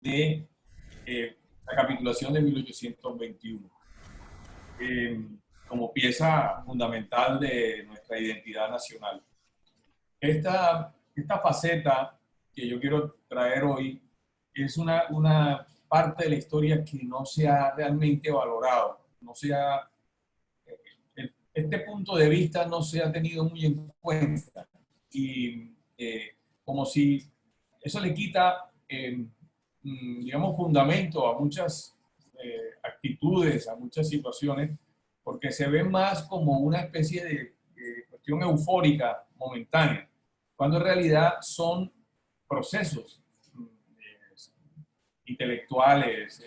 de la capitulación de 1821, como pieza fundamental de nuestra identidad nacional. Esta faceta que yo quiero traer hoy es una parte de la historia que no se ha realmente valorado, no se ha, este punto de vista no se ha tenido muy en cuenta, y como si eso le quita, digamos, fundamento a muchas actitudes, a muchas situaciones, porque se ve más como una especie de cuestión eufórica momentánea, cuando en realidad son procesos intelectuales,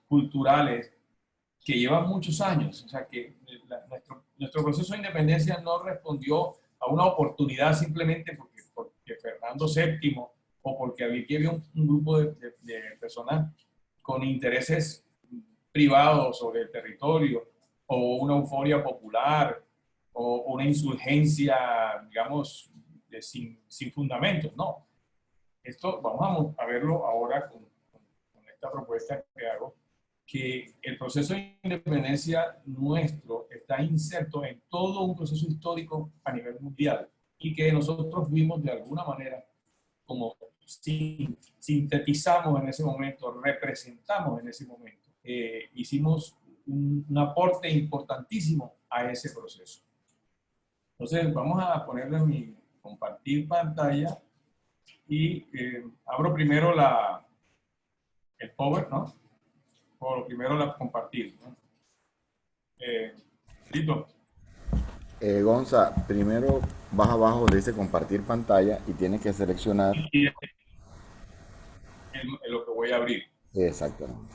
culturales, que llevan muchos años. O sea, que nuestro proceso de independencia no respondió a una oportunidad simplemente porque Fernando VII o porque había un grupo de personas con intereses privados sobre el territorio, o una euforia popular, o una insurgencia, digamos, sin fundamentos. No. Esto vamos a verlo ahora con esta propuesta que hago, que el proceso de independencia nuestro está inserto en todo un proceso histórico a nivel mundial, y que nosotros vimos de alguna manera como sintetizamos en ese momento, representamos en ese momento, hicimos un aporte importantísimo a ese proceso. Entonces vamos a ponerle mi compartir pantalla y abro primero el Power, ¿no? O primero la compartir, ¿no? ¿Listo? Gonza, primero vas abajo, dice compartir pantalla y tienes que seleccionar. Y es lo que voy a abrir. Exactamente.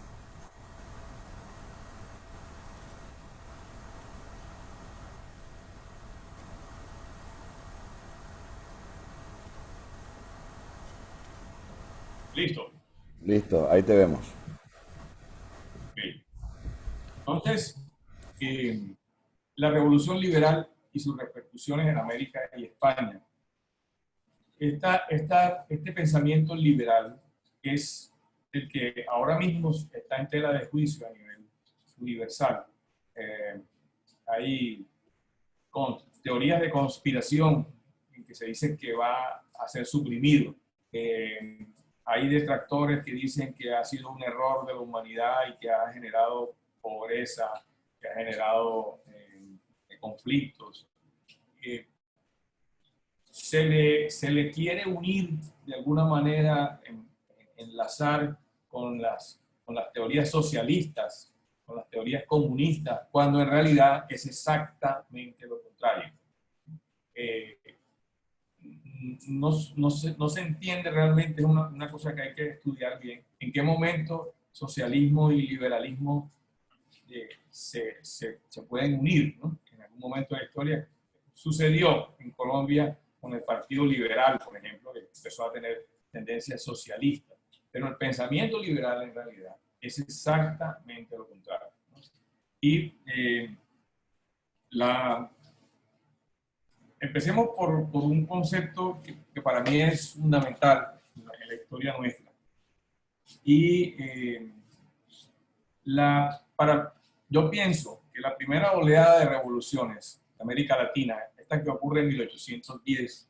Listo. Listo, ahí te vemos. Okay. Entonces, eh, la revolución liberal y sus repercusiones en América y España. Este pensamiento liberal es el que ahora mismo está en tela de juicio a nivel universal. Hay teorías de conspiración en que se dice que va a ser suprimido. Hay detractores que dicen que ha sido un error de la humanidad y que ha generado pobreza, que ha generado conflictos. Se le quiere unir de alguna manera, enlazar con las teorías socialistas, con las teorías comunistas, cuando en realidad es exactamente lo contrario. Eh, no se entiende realmente, es una cosa que hay que estudiar bien, en qué momento socialismo y liberalismo se pueden unir, ¿no? En algún momento de la historia sucedió en Colombia con el Partido Liberal, por ejemplo, que empezó a tener tendencias socialistas. Pero el pensamiento liberal en realidad es exactamente lo contrario, ¿no? Y empecemos por un concepto que para mí es fundamental en la historia nuestra. Y yo pienso que la primera oleada de revoluciones de América Latina, esta que ocurre en 1810,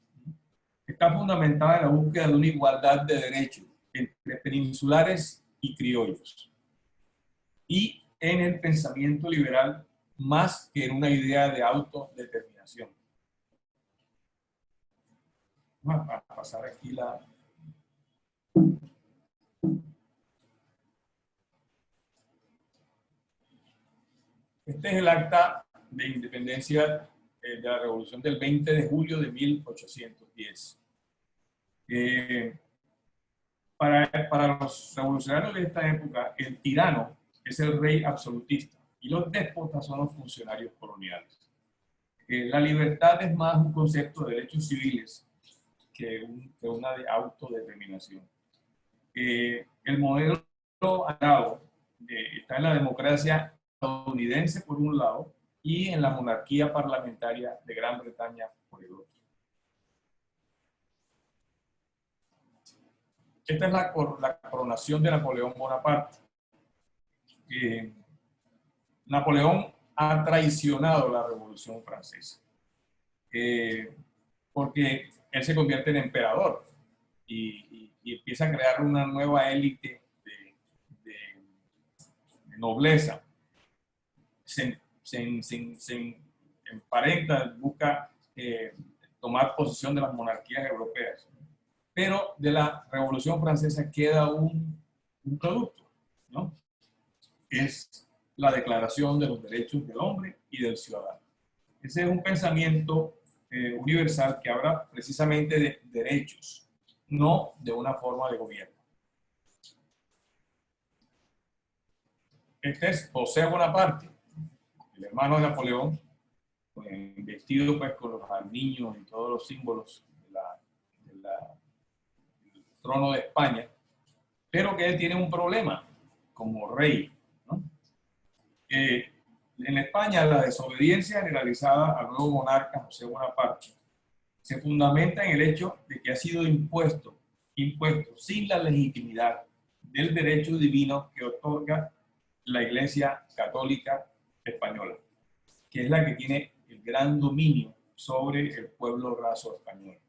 está fundamentada en la búsqueda de una igualdad de derechos entre peninsulares y criollos, y en el pensamiento liberal más que en una idea de autodeterminación. Vamos a pasar aquí la... Este es el acta de independencia de la revolución del 20 de julio de 1810. Para los revolucionarios de esta época, el tirano es el rey absolutista y los déspotas son los funcionarios coloniales. La libertad es más un concepto de derechos civiles que una de autodeterminación. El modelo agrado está en la democracia estadounidense por un lado y en la monarquía parlamentaria de Gran Bretaña por el otro. Esta es la coronación de Napoleón Bonaparte. Napoleón ha traicionado la Revolución Francesa, porque él se convierte en emperador y empieza a crear una nueva élite de nobleza. Se emparenta, busca tomar posesión de las monarquías europeas. Pero de la Revolución Francesa queda un producto, ¿no? Es la Declaración de los Derechos del Hombre y del Ciudadano. Ese es un pensamiento universal que habla precisamente de derechos, no de una forma de gobierno. Este es José Bonaparte, el hermano de Napoleón, vestido pues con los armiños y todos los símbolos del trono de España, pero que él tiene un problema como rey, ¿no? En España la desobediencia generalizada al nuevo monarca José Bonaparte se fundamenta en el hecho de que ha sido impuesto sin la legitimidad del derecho divino que otorga la Iglesia Católica Española, que es la que tiene el gran dominio sobre el pueblo raso español.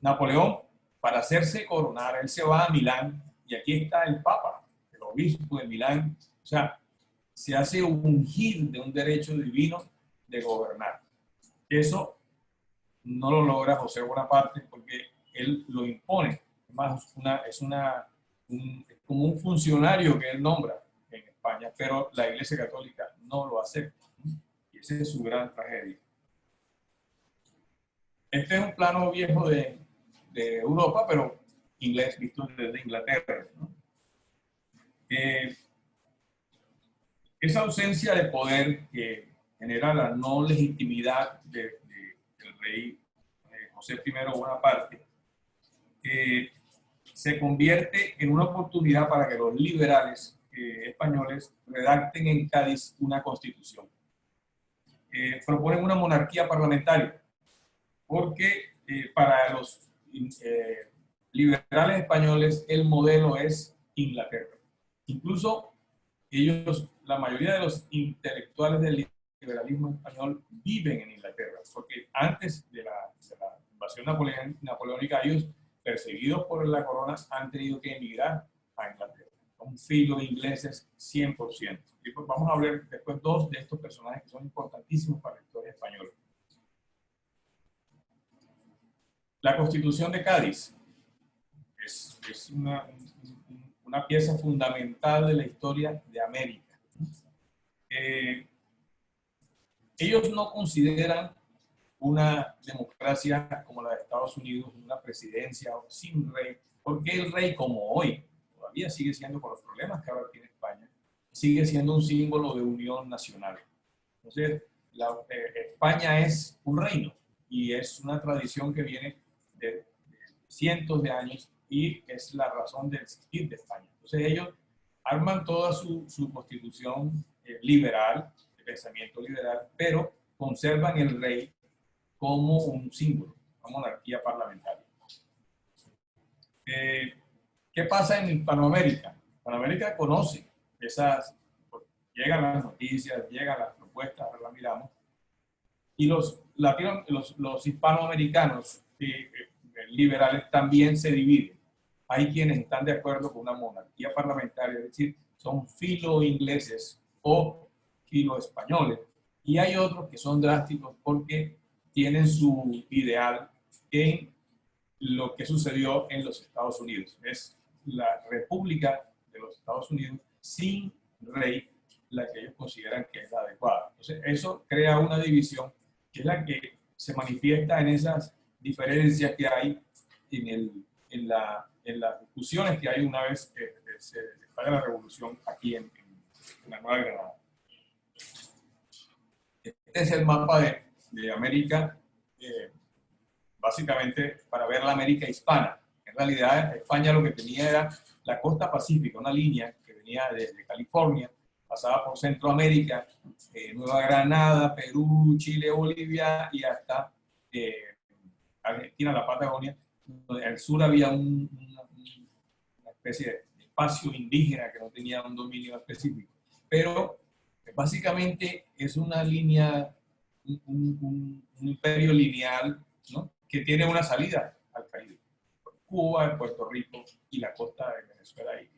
Napoleón, para hacerse coronar, él se va a Milán y aquí está el Papa, el obispo de Milán, o sea, se hace ungir de un derecho divino de gobernar. Eso no lo logra José Bonaparte porque él lo impone. Además, es como un funcionario que él nombra en España, pero la Iglesia Católica no lo acepta. Y esa es su gran tragedia. Este es un plano viejo de Europa, pero inglés, visto desde Inglaterra, ¿no? Esa ausencia de poder que genera la no legitimidad del rey José I Bonaparte se convierte en una oportunidad para que los liberales españoles redacten en Cádiz una constitución. Proponen una monarquía parlamentaria, porque para los liberales españoles el modelo es Inglaterra. Incluso ellos, la mayoría de los intelectuales del liberalismo español viven en Inglaterra, porque antes de la invasión napoleónica, ellos, perseguidos por la corona, han tenido que emigrar a Inglaterra. Son filo ingleses 100%. Y pues vamos a ver después dos de estos personajes que son importantísimos para la historia española. La Constitución de Cádiz es una pieza fundamental de la historia de América. Ellos no consideran una democracia como la de Estados Unidos, una presidencia sin rey, porque el rey, como hoy, todavía sigue siendo, por los problemas que ahora tiene España, sigue siendo un símbolo de unión nacional. Entonces, España es un reino y es una tradición que viene de cientos de años y es la razón de existir de España. Entonces ellos arman toda su constitución liberal, de pensamiento liberal, pero conservan el rey como un símbolo, una monarquía parlamentaria. ¿Qué pasa en Hispanoamérica? Hispanoamérica conoce llegan las noticias, llegan las propuestas, ahora las miramos, y los hispanoamericanos liberales también se dividen. Hay quienes están de acuerdo con una monarquía parlamentaria, es decir, son filo ingleses o filo españoles, y hay otros que son drásticos porque tienen su ideal en lo que sucedió en los Estados Unidos. Es la República de los Estados Unidos sin rey, la que ellos consideran que es la adecuada. Entonces, eso crea una división que es la que se manifiesta en esas diferencias que hay en las discusiones que hay una vez que se estalla la revolución aquí en la Nueva Granada. Este es el mapa de América, básicamente para ver la América hispana. En realidad, España lo que tenía era la costa pacífica, una línea que venía desde California, pasaba por Centroamérica, Nueva Granada, Perú, Chile, Bolivia y hasta Argentina, la Patagonia, Al sur había una especie de espacio indígena que no tenía un dominio específico. Pero básicamente es una línea, un imperio lineal, ¿no? Que tiene una salida al Caribe. Cuba, Puerto Rico y la costa de Venezuela y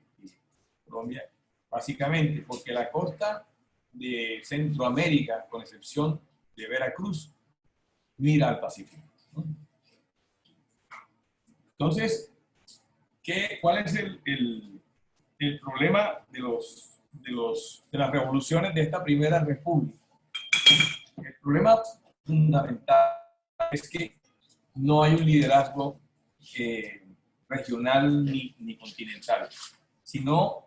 Colombia, básicamente, porque la costa de Centroamérica, con excepción de Veracruz, mira al Pacífico, ¿no? Entonces, ¿cuál es el problema de las revoluciones de esta primera república? El problema fundamental es que no hay un liderazgo regional ni continental, sino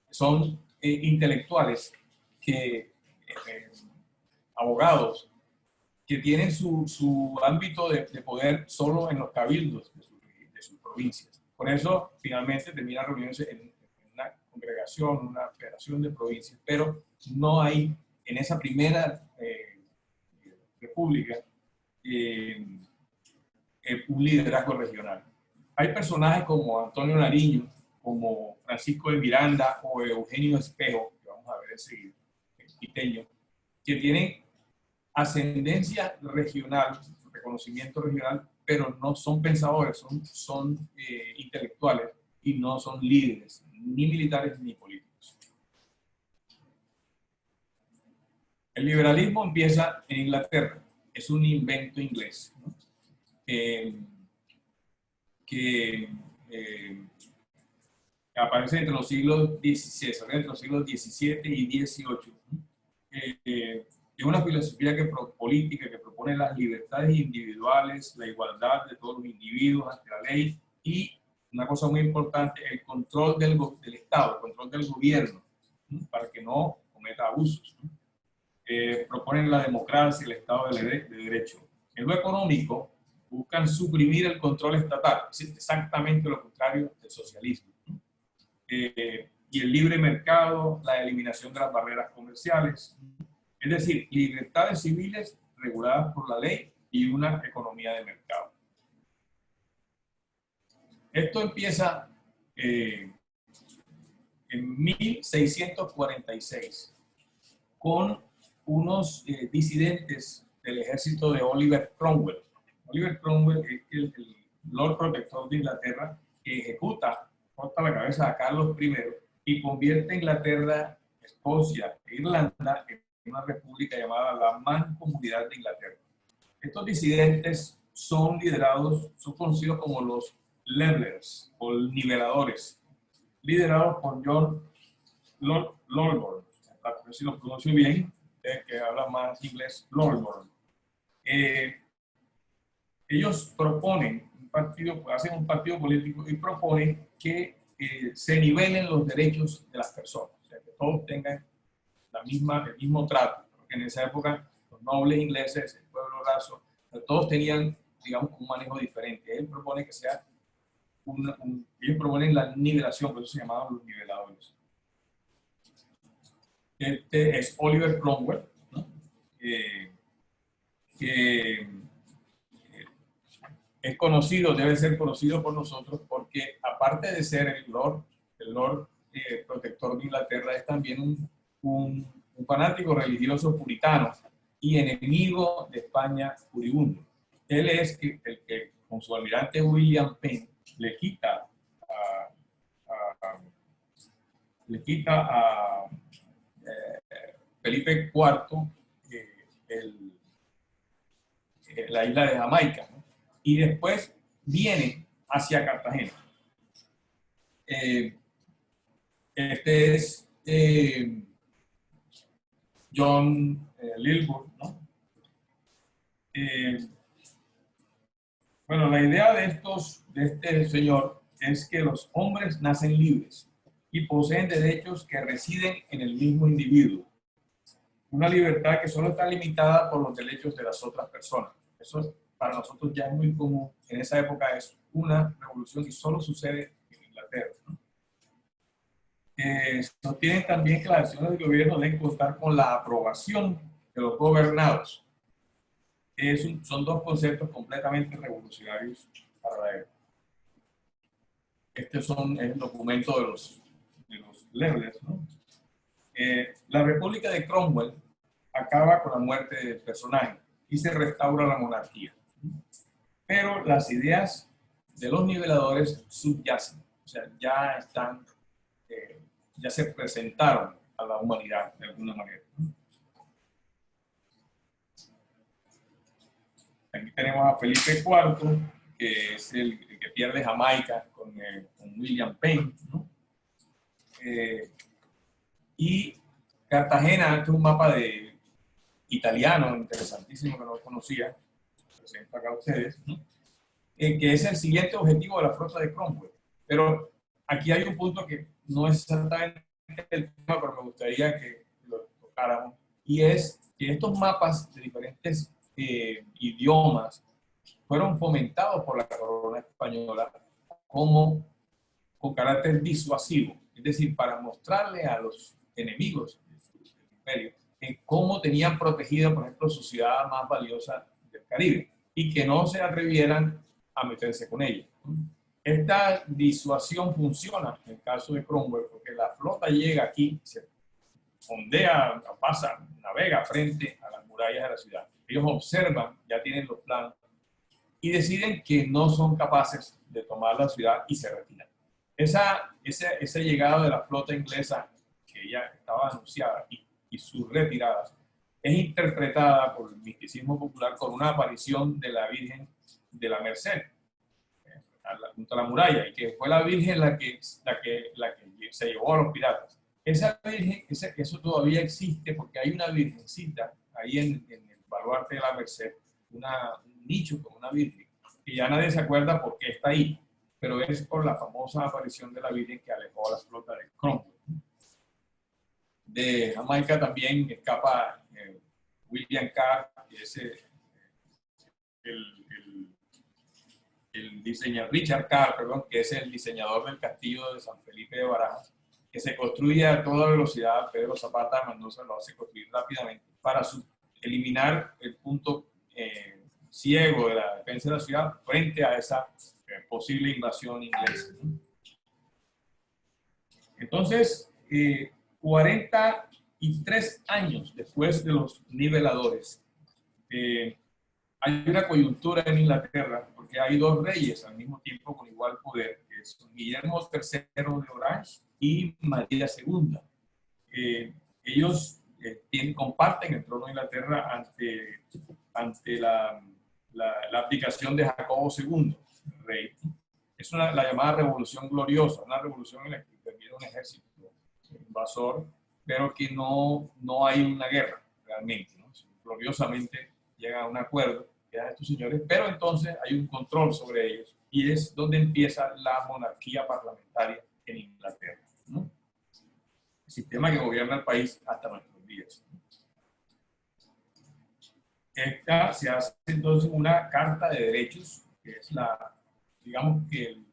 son intelectuales, abogados, que tienen su ámbito de poder solo en los cabildos de sus provincias. Por eso, finalmente, termina reuniéndose en una congregación, una federación de provincias, pero no hay en esa primera república un liderazgo regional. Hay personajes como Antonio Nariño, como Francisco de Miranda o Eugenio Espejo, que vamos a ver enseguida, el quiteño, que tienen ascendencia regional, reconocimiento regional, pero no son pensadores, son intelectuales y no son líderes, ni militares ni políticos. El liberalismo empieza en Inglaterra, es un invento inglés, ¿no? Que aparece entre los siglos XVII y XVIII. Es una filosofía política que propone las libertades individuales, la igualdad de todos los individuos ante la ley y, una cosa muy importante, el control del Estado, el control del gobierno, ¿no? Para que no cometa abusos, ¿no? Proponen la democracia y el Estado de Derecho. En lo económico, buscan suprimir el control estatal, es exactamente lo contrario del socialismo, ¿no? Y el libre mercado, la eliminación de las barreras comerciales, es decir, libertades civiles reguladas por la ley y una economía de mercado. Esto empieza en 1646 con unos disidentes del ejército de Oliver Cromwell. Oliver Cromwell es el Lord Protector de Inglaterra que corta la cabeza a Carlos I y convierte a Inglaterra, Escocia e Irlanda en una república llamada la Mancomunidad de Inglaterra. Estos disidentes son conocidos como los levelers o niveladores, liderados por John Longbourn, si lo pronuncio bien, que habla más inglés, Longbourn. Ellos hacen un partido político y proponen que se nivelen los derechos de las personas, o sea, que todos tengan el mismo trato, porque en esa época los nobles ingleses, el pueblo raso, todos tenían, digamos, un manejo diferente. Él propone que sea ellos proponen la nivelación, por eso se llamaban los niveladores. Este es Oliver Cromwell, ¿no? Que es conocido, debe ser conocido por nosotros porque aparte de ser el Lord Protector de Inglaterra, es también un fanático religioso puritano y enemigo de España furibundo. Él es el que con su almirante William Penn le quita a Felipe IV la isla de Jamaica, ¿no? Y después viene hacia Cartagena. Este es John Lilburn, ¿no? Bueno, la idea de este señor es que los hombres nacen libres y poseen derechos que residen en el mismo individuo. Una libertad que solo está limitada por los derechos de las otras personas. Eso para nosotros ya es muy común. En esa época es una revolución y solo sucede en Inglaterra, ¿no? Sostienen también que las acciones del gobierno deben contar con la aprobación de los gobernados. Son dos conceptos completamente revolucionarios para la época. Este es el documento de los Levelers, ¿no? La República de Cromwell acaba con la muerte del personaje y se restaura la monarquía. Pero las ideas de los niveladores subyacen, o sea, ya están, ya se presentaron a la humanidad de alguna manera. Aquí tenemos a Felipe IV, que es el que pierde Jamaica con William Penn, ¿no? Y Cartagena, este es un mapa italiano interesantísimo que no conocía, presento acá a ustedes, ¿no? Que es el siguiente objetivo de la flota de Cromwell. Pero aquí hay un punto que no es exactamente el tema, pero me gustaría que lo tocáramos, y es que estos mapas de diferentes idiomas fueron fomentados por la corona española como con carácter disuasivo, es decir, para mostrarle a los enemigos del imperio cómo tenían protegida, por ejemplo, su ciudad más valiosa del Caribe y que no se atrevieran a meterse con ella. Esta disuasión funciona en el caso de Cromwell porque la flota llega aquí, se ondea, pasa, navega frente a las murallas de la ciudad. Ellos observan, ya tienen los planos y deciden que no son capaces de tomar la ciudad y se retiran. Esa llegada de la flota inglesa, que ya estaba anunciada, y sus retiradas, es interpretada por el misticismo popular con una aparición de la Virgen de la Merced, junto a la muralla, y que fue la Virgen la que se llevó a los piratas. Esa Virgen, eso todavía existe porque hay una virgencita ahí en el baluarte de la Merced, un nicho con una Virgen, y ya nadie se acuerda por qué está ahí, pero es por la famosa aparición de la Virgen que alejó a las flotas de Cromwell. De Jamaica también escapa William Carr, que es el diseñador, Richard Carr, perdón, que es el diseñador del castillo de San Felipe de Barajas, que se construye a toda velocidad. Pedro Zapata de Mendoza lo hace construir rápidamente para eliminar el punto ciego de la defensa de la ciudad frente a esa posible invasión inglesa. Entonces, 43 años después de los niveladores, hay una coyuntura en Inglaterra porque hay dos reyes al mismo tiempo con igual poder, que son Guillermo III de Orange y María II. Ellos comparten el trono de Inglaterra ante la abdicación de Jacobo II, el rey. Es la llamada Revolución Gloriosa, una revolución en la que interviene un ejército invasor, pero que no hay una guerra realmente, ¿no? Gloriosamente llegan a un acuerdo que dan estos señores, pero entonces hay un control sobre ellos y es donde empieza la monarquía parlamentaria en Inglaterra, ¿no? El sistema que gobierna el país hasta nuestros días. Esta se hace entonces una carta de derechos, que es digamos que el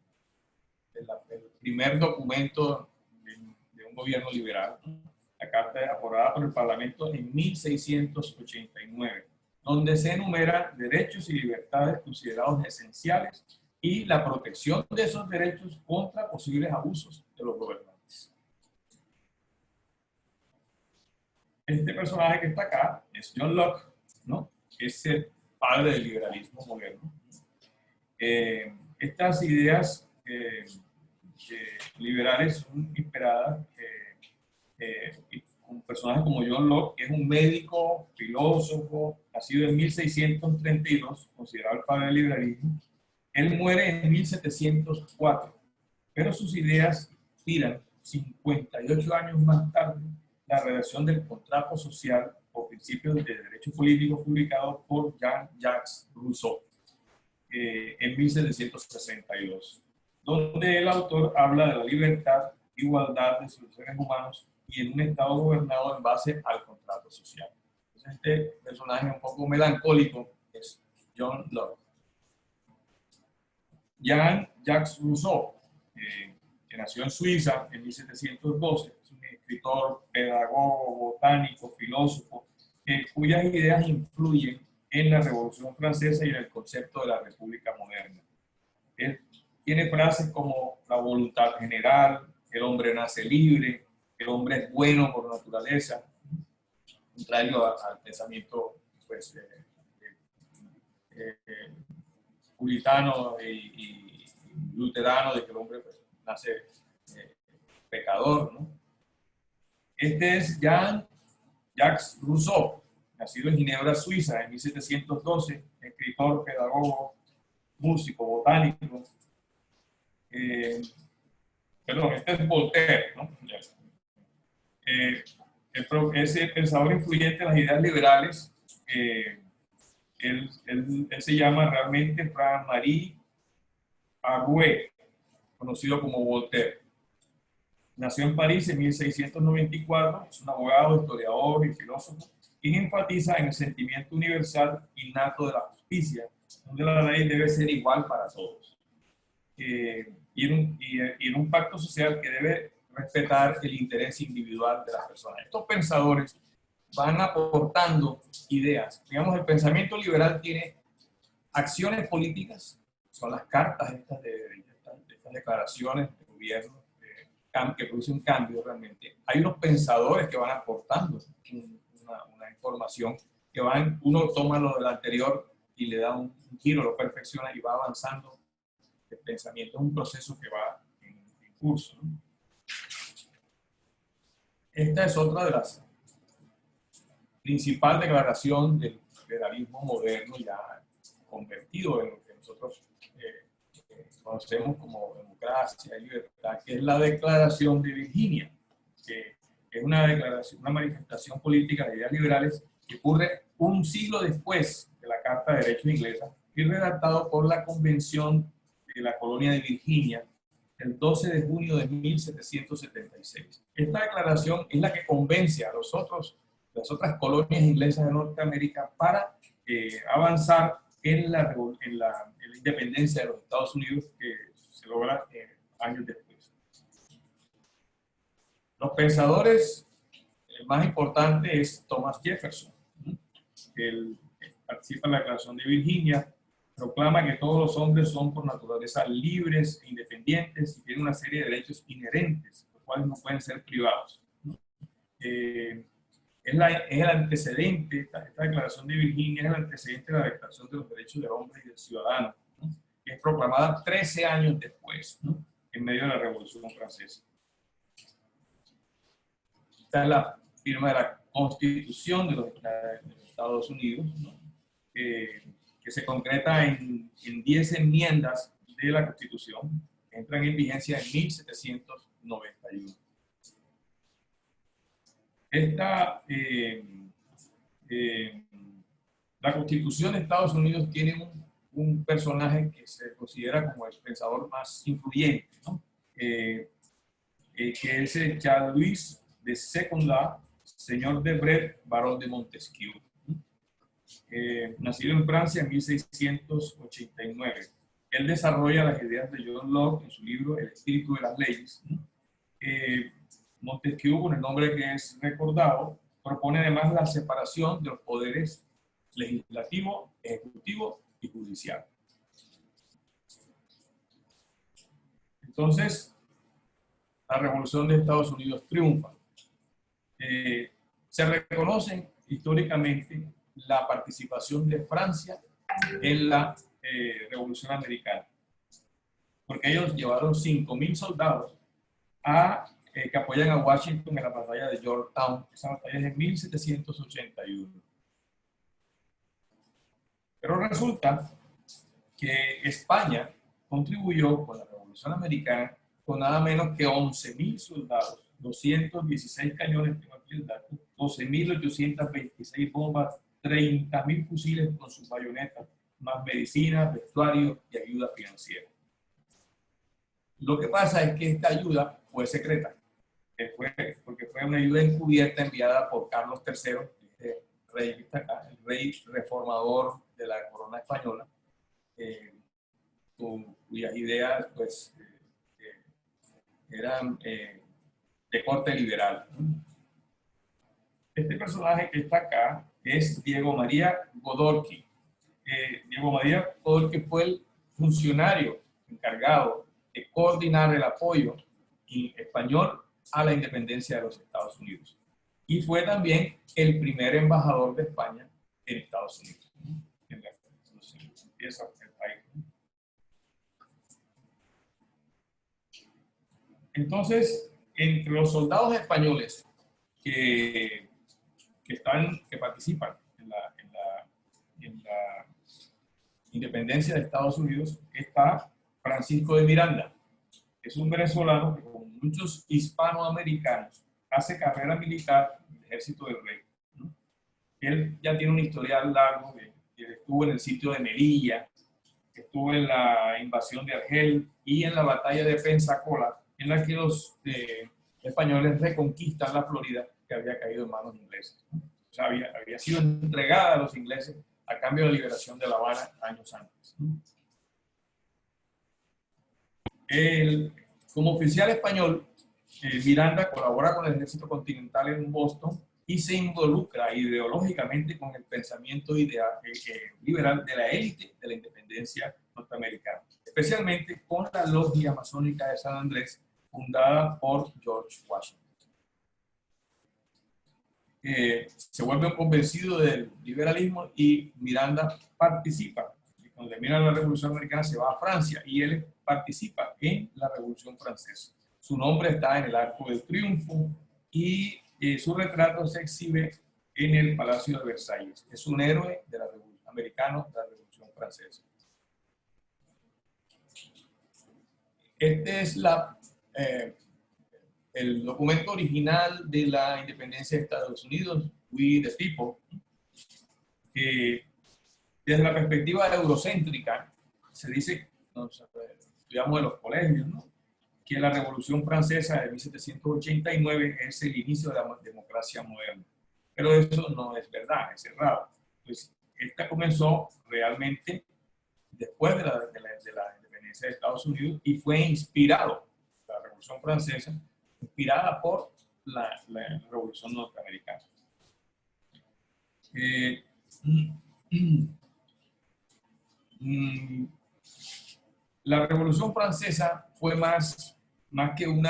primer documento de un gobierno liberal, ¿no? La carta aprobada por el Parlamento en 1689, donde se enumeran derechos y libertades considerados esenciales y la protección de esos derechos contra posibles abusos de los gobernantes. Este personaje que está acá es John Locke, ¿no? Es el padre del liberalismo moderno. Estas ideas liberales son inspiradas un personaje como John Locke, que es un médico, filósofo, nacido en 1632, considerado el padre del liberalismo. Él muere en 1704, pero sus ideas inspiran 58 años más tarde la redacción del Contrato Social o Principios de Derecho Político, publicado por Jean-Jacques Rousseau en 1762, donde el autor habla de la libertad, igualdad de los seres humanos y en un Estado gobernado en base al contrato social. Entonces, este personaje un poco melancólico es John Locke. Jean-Jacques Rousseau, que nació en Suiza en 1712, es un escritor, pedagogo, botánico, filósofo, cuyas ideas influyen en la Revolución Francesa y en el concepto de la República moderna. Él tiene frases como la voluntad general, el hombre nace libre, el hombre es bueno por naturaleza, contrario al pensamiento pues, puritano y luterano de que el hombre pues, nace pecador, ¿no? Este es Jacques Rousseau, nacido en Ginebra, Suiza, en 1712, escritor, pedagogo, músico, botánico. Perdón, este es Voltaire, ¿no? Ese pensador influyente en las ideas liberales, él se llama realmente Franck-Marie Arouet, conocido como Voltaire. Nació en París en 1694, es un abogado, historiador y filósofo, quien enfatiza en el sentimiento universal innato de la justicia, donde la ley debe ser igual para todos. Y en un pacto social que debe respetar el interés individual de las personas. Estos pensadores van aportando ideas. Digamos, el pensamiento liberal tiene acciones políticas, son las cartas estas de estas declaraciones de gobierno que produce un cambio realmente. Hay unos pensadores que van aportando una información que uno toma lo del anterior y le da un giro, lo perfecciona y va avanzando el pensamiento. Es un proceso que va en curso, ¿no? Esta es otra de las principales declaraciones del liberalismo moderno ya convertido en lo que nosotros conocemos como democracia y libertad, que es la Declaración de Virginia, que es una declaración, una manifestación política de ideas liberales que ocurre un siglo después de la Carta de Derechos inglesa y redactado por la Convención de la Colonia de Virginia el 12 de junio de 1776. Esta declaración es la que convence a las otras colonias inglesas de Norteamérica para avanzar en la independencia de los Estados Unidos, que se logra años después. Los pensadores, el más importante es Thomas Jefferson. Él participa en la Declaración de Virginia, proclama que todos los hombres son por naturaleza libres e independientes y tienen una serie de derechos inherentes, los cuales no pueden ser privados. Es el antecedente, esta Declaración de Virginia es el antecedente de la Declaración de los Derechos del Hombre y del Ciudadano, ¿no? Que es proclamada 13 años después, ¿no? En medio de la Revolución Francesa. Esta es la firma de la Constitución de los Estados Unidos, ¿no? Que se concreta en 10 enmiendas de la Constitución, que entran en vigencia en 1791. La Constitución de Estados Unidos tiene un personaje que se considera como el pensador más influyente, ¿no? Que es Charles de Secondat, señor de Bret, barón de Montesquieu. Nacido en Francia en 1689. Él desarrolla las ideas de John Locke en su libro El espíritu de las leyes. Montesquieu, con el nombre que es recordado, propone además la separación de los poderes legislativo, ejecutivo y judicial. Entonces, la Revolución de Estados Unidos triunfa. Se reconoce históricamente la participación de Francia en la Revolución Americana, porque ellos llevaron 5.000 soldados que apoyan a Washington en la batalla de Yorktown. Esa batalla es en 1781. Pero resulta que España contribuyó con la Revolución Americana con nada menos que 11.000 soldados, 216 cañones, 12.826 bombas, 30.000 fusiles con sus bayonetas, más medicina, vestuario y ayuda financiera. Lo que pasa es que esta ayuda fue secreta, porque fue una ayuda encubierta enviada por Carlos III, este rey que está acá, el rey reformador de la corona española, cuyas ideas pues, eran de corte liberal. Este personaje que está acá es Diego María Godorqui. Diego María Godorqui fue el funcionario encargado de coordinar el apoyo español a la independencia de los Estados Unidos. Y fue también el primer embajador de España en Estados Unidos. Entonces, entre los soldados españoles que participan en la independencia de Estados Unidos está Francisco de Miranda. Es un venezolano que, como muchos hispanoamericanos, hace carrera militar en el ejército del rey, ¿no? Él ya tiene un historial largo, él estuvo en el sitio de Melilla, estuvo en la invasión de Argel y en la batalla de Pensacola, en la que los españoles reconquistan la Florida, que había caído en manos inglesas, ¿no? O sea, había sido entregada a los ingleses a cambio de la liberación de La Habana años antes, ¿no? Como oficial español, Miranda colabora con el ejército continental en Boston y se involucra ideológicamente con el pensamiento liberal de la élite de la independencia norteamericana, especialmente con la logia masónica de San Andrés, fundada por George Washington. Se vuelve convencido del liberalismo y Miranda participa. Y cuando termina la Revolución Americana se va a Francia y él participa en la Revolución Francesa. Su nombre está en el Arco del Triunfo y su retrato se exhibe en el Palacio de Versalles. Es un héroe de la Revolución americana, de la Revolución Francesa. Este es el documento original de la independencia de Estados Unidos, We the People. Desde la perspectiva eurocéntrica, se dice, estudiamos en los colegios, ¿no?, que la Revolución Francesa de 1789 es el inicio de la democracia moderna. Pero eso no es verdad, es errado. Pues esta comenzó realmente después de la independencia de Estados Unidos y fue inspirado, la Revolución Francesa, inspirada por la Revolución Norteamericana. La Revolución Francesa fue más que un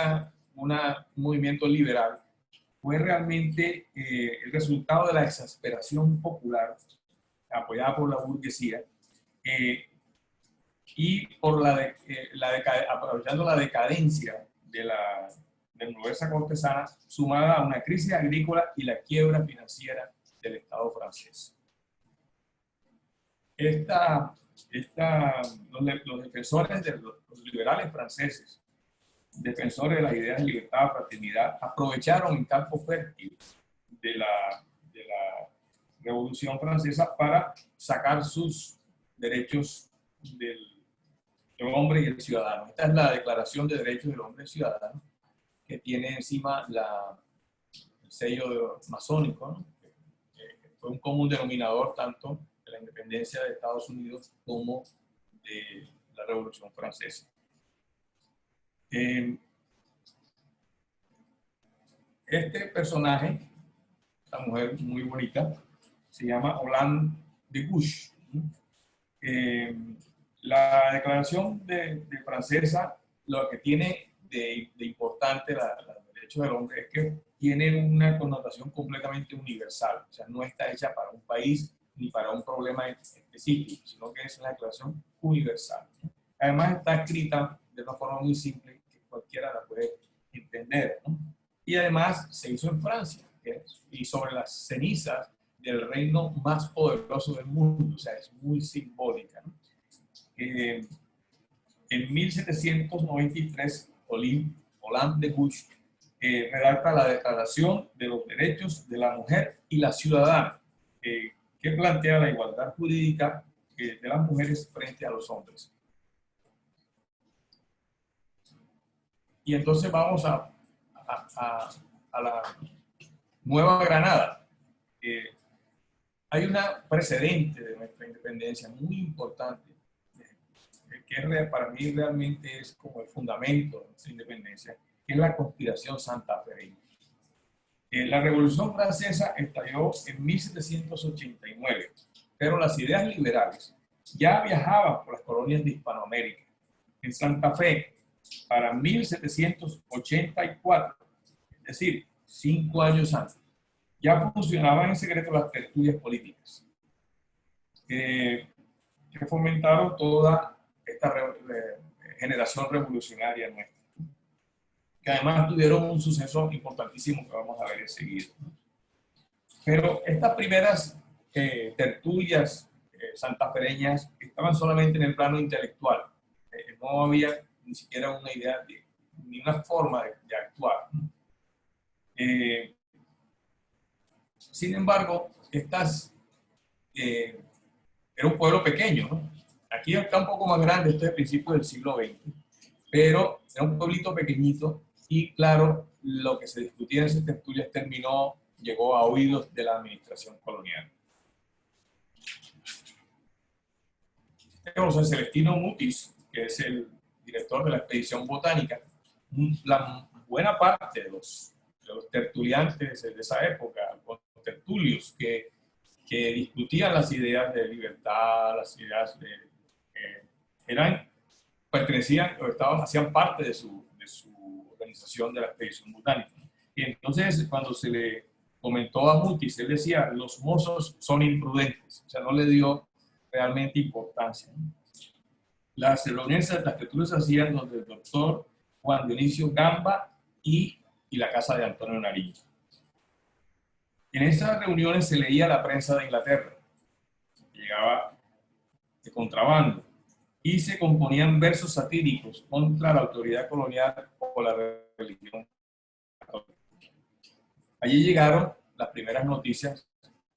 movimiento liberal, fue realmente el resultado de la exasperación popular apoyada por la burguesía y por aprovechando la decadencia de la nobleza cortesana, sumada a una crisis agrícola y la quiebra financiera del Estado francés. Los defensores los liberales franceses, defensores de las ideas de libertad, fraternidad, aprovecharon el campo fértil de la Revolución Francesa para sacar sus derechos del hombre y el ciudadano. Esta es la Declaración de Derechos del Hombre y Ciudadano, que tiene encima el sello masónico, ¿no? Fue un común denominador tanto de la independencia de Estados Unidos como de la Revolución Francesa. Este personaje, esta mujer muy bonita, se llama Hollande de Gauche. La Declaración de Francesa, lo que tiene de importante los derechos del hombre es que tiene una connotación completamente universal, o sea, no está hecha para un país ni para un problema específico, sino que es una declaración universal. Además está escrita de una forma muy simple que cualquiera la puede entender, ¿no? Y además se hizo en Francia, y sobre las cenizas del reino más poderoso del mundo, o sea, es muy simbólica, ¿no? En 1793, Hollande de Gauche redacta la Declaración de los Derechos de la Mujer y la Ciudadana, que plantea la igualdad jurídica de las mujeres frente a los hombres. Y entonces vamos a la Nueva Granada. Hay una precedente de nuestra independencia muy importante, que para mí realmente es como el fundamento de nuestra independencia, que es la conspiración santafereña. La Revolución Francesa estalló en 1789, pero las ideas liberales ya viajaban por las colonias de Hispanoamérica en Santa Fe para 1784, es decir, 5 años antes. Ya funcionaban en secreto las tertulias políticas, que fomentaron toda esta generación revolucionaria nuestra, que además tuvieron un suceso importantísimo que vamos a ver enseguida. Pero estas primeras tertulias santafereñas estaban solamente en el plano intelectual. No había ni siquiera una idea, ni una forma de actuar. Sin embargo, era un pueblo pequeño, ¿no? Aquí está un poco más grande, esto es principios del siglo XX, pero era un pueblito pequeñito y claro, lo que se discutía en esas tertulias llegó a oídos de la administración colonial. José Celestino Mutis, que es el director de la expedición botánica, la buena parte de los tertuliantes de esa época, los tertulios que discutían las ideas de libertad, las ideas pertenecían o hacían parte de su organización de la expedición botánica. Y entonces, cuando se le comentó a Mutis, él decía, los mozos son imprudentes, o sea, no le dio realmente importancia. Las reuniones, las tertulias se hacían donde el doctor Juan Dionisio Gamba y la casa de Antonio Nariño. En esas reuniones se leía la prensa de Inglaterra, que llegaba de contrabando, y se componían versos satíricos contra la autoridad colonial o la religión católica. Allí llegaron las primeras noticias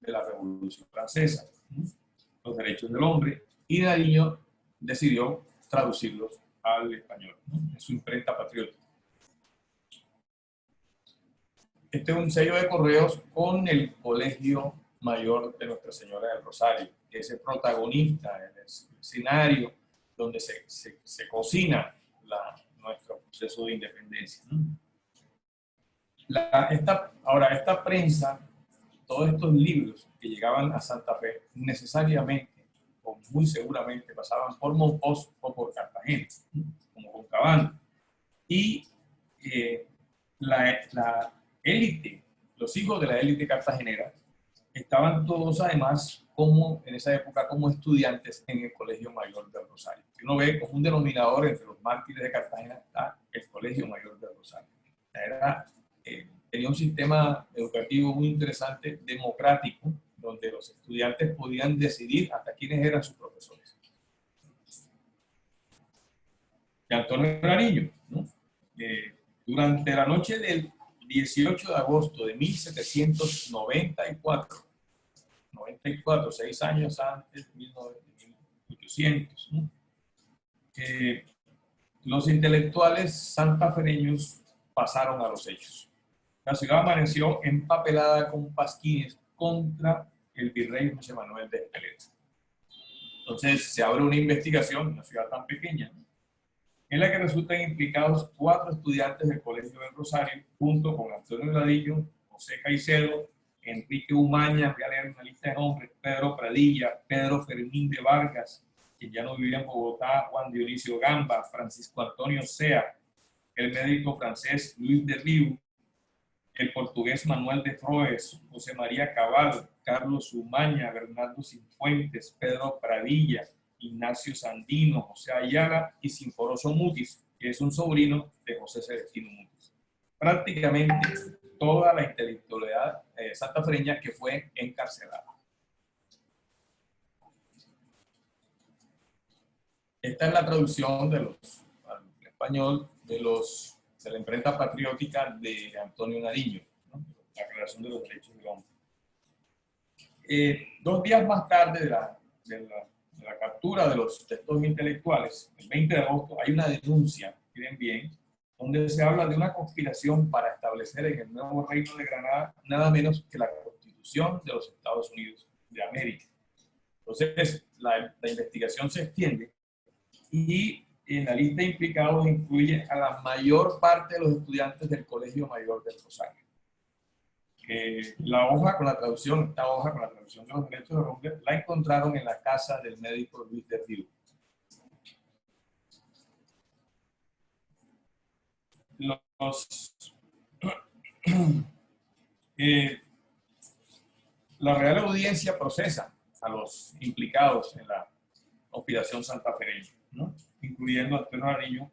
de la Revolución Francesa, los derechos del hombre, y Nariño decidió traducirlos al español, en su imprenta patriótica. Este es un sello de correos con el Colegio Mayor de Nuestra Señora del Rosario, que es el protagonista, el escenario donde se cocina nuestro proceso de independencia. Esta prensa, todos estos libros que llegaban a Santa Fe, necesariamente o muy seguramente pasaban por Monpós o por Cartagena, como contrabando. Y la élite, los hijos de la élite cartagenera, estaban todos además en esa época como estudiantes en el Colegio Mayor del Rosario. Uno ve como un denominador entre los mártires de Cartagena está el Colegio Mayor del Rosario. Tenía un sistema educativo muy interesante, democrático, donde los estudiantes podían decidir hasta quiénes eran sus profesores. Y Antonio Nariño, ¿no? Durante la noche del 18 de agosto de 1794, 6 años antes, 1800, ¿no? Los intelectuales santafereños pasaron a los hechos. La ciudad amaneció empapelada con pasquines contra el virrey José Manuel de Espeleta. Entonces se abre una investigación en una ciudad tan pequeña, ¿no?, en la que resultan implicados 4 estudiantes del Colegio del Rosario, junto con Antonio Ladillo, José Caicedo, Enrique Umaña, voy a leer una lista de nombres, Pedro Pradilla, Pedro Fermín de Vargas, que ya no vivía en Bogotá, Juan Dionisio Gamba, Francisco Antonio Sea, el médico francés Luis de Riu, el portugués Manuel de Froes, José María Cabal, Carlos Umaña, Bernardo Cifuentes, Pedro Pradilla, Ignacio Sandino, José Ayala y Sinforoso Mutis, que es un sobrino de José Celestino Mutis. Prácticamente toda la intelectualidad santafereña que fue encarcelada. Esta es la traducción al español de la imprenta patriótica de Antonio Nariño, ¿no?, la Declaración de los Derechos del Hombre. 2 días más tarde de la captura de estos intelectuales, el 20 de agosto, hay una denuncia, miren bien, donde se habla de una conspiración para establecer en el nuevo Reino de Granada nada menos que la Constitución de los Estados Unidos de América. Entonces, la investigación se extiende y en la lista de implicados incluye a la mayor parte de los estudiantes del Colegio Mayor del Rosario. Esta hoja con la traducción de los derechos del hombre, la encontraron en la casa del médico Luis de Riu. los, la Real Audiencia procesa a los implicados en la conspiración santafereña, ¿no? Incluyendo a Antonio Nariño,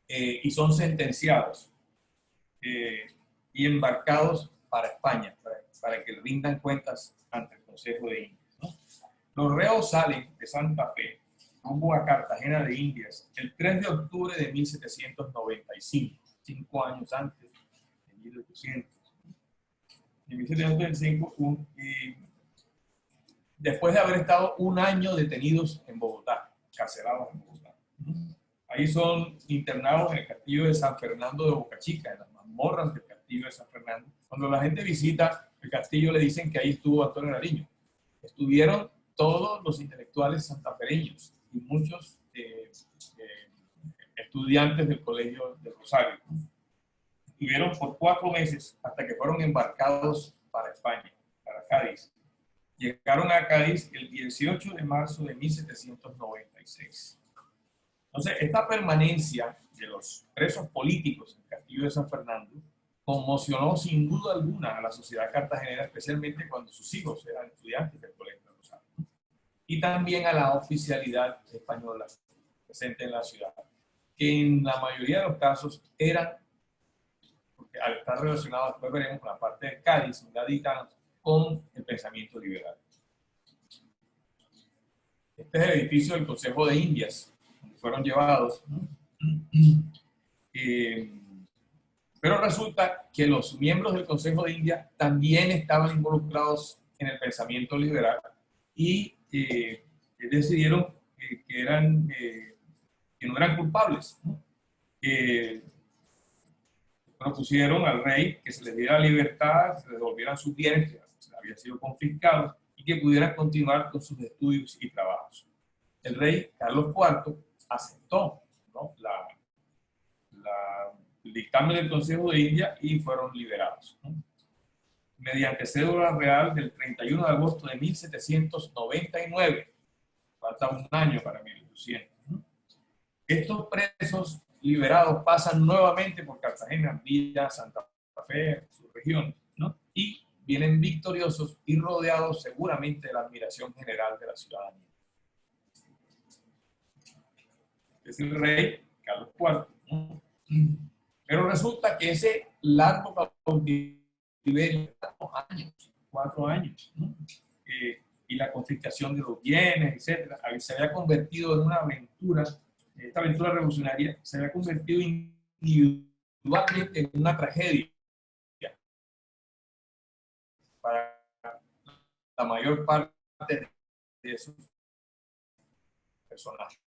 y son sentenciados y embarcados para España, para que rindan cuentas ante el Consejo de Indias, ¿no? Los reos salen de Santa Fe rumbo a Cartagena de Indias el 3 de octubre de 1795, 5 años antes de 1800. En 1795, después de haber estado un año detenidos en Bogotá, carcelados en Bogotá. Ahí son internados en el castillo de San Fernando de Boca Chica, en las mazmorras del castillo de San Fernando. Cuando la gente visita el castillo le dicen que ahí estuvo Antonio Nariño. Estuvieron todos los intelectuales santafereños y muchos estudiantes del Colegio de Rosario. Estuvieron por 4 meses hasta que fueron embarcados para España, para Cádiz. Llegaron a Cádiz el 18 de marzo de 1796. Entonces, esta permanencia de los presos políticos en el castillo de San Fernando conmocionó sin duda alguna a la sociedad cartagenera, especialmente cuando sus hijos eran estudiantes del Colegio de Rosario, y también a la oficialidad española presente en la ciudad, que en la mayoría de los casos eran, porque al estar relacionados, después veremos, con la parte de Cádiz, gaditanos, con el pensamiento liberal. Este es el edificio del Consejo de Indias, donde fueron llevados, ¿no? Pero resulta que los miembros del Consejo de Indias también estaban involucrados en el pensamiento liberal y decidieron que no eran culpables, ¿no? Propusieron al rey que se les diera libertad, se les devolvieran sus bienes que se les habían sido confiscados y que pudieran continuar con sus estudios y trabajos. El rey Carlos IV aceptó, ¿no?, el dictamen del Consejo de Indias y fueron liberados, ¿no?, mediante cédula real del 31 de agosto de 1799. Falta un año para 1800, ¿no? Estos presos liberados pasan nuevamente por Cartagena, vía Santa Fe, su región, ¿no?, y vienen victoriosos y rodeados seguramente de la admiración general de la ciudadanía. Es el rey Carlos IV, ¿no? Pero resulta que ese largo cautiverio, 4 años, ¿no?, y la confiscación de los bienes, etcétera, se había convertido en una aventura. Esta aventura revolucionaria se había convertido individualmente en una tragedia para la mayor parte de esos personajes.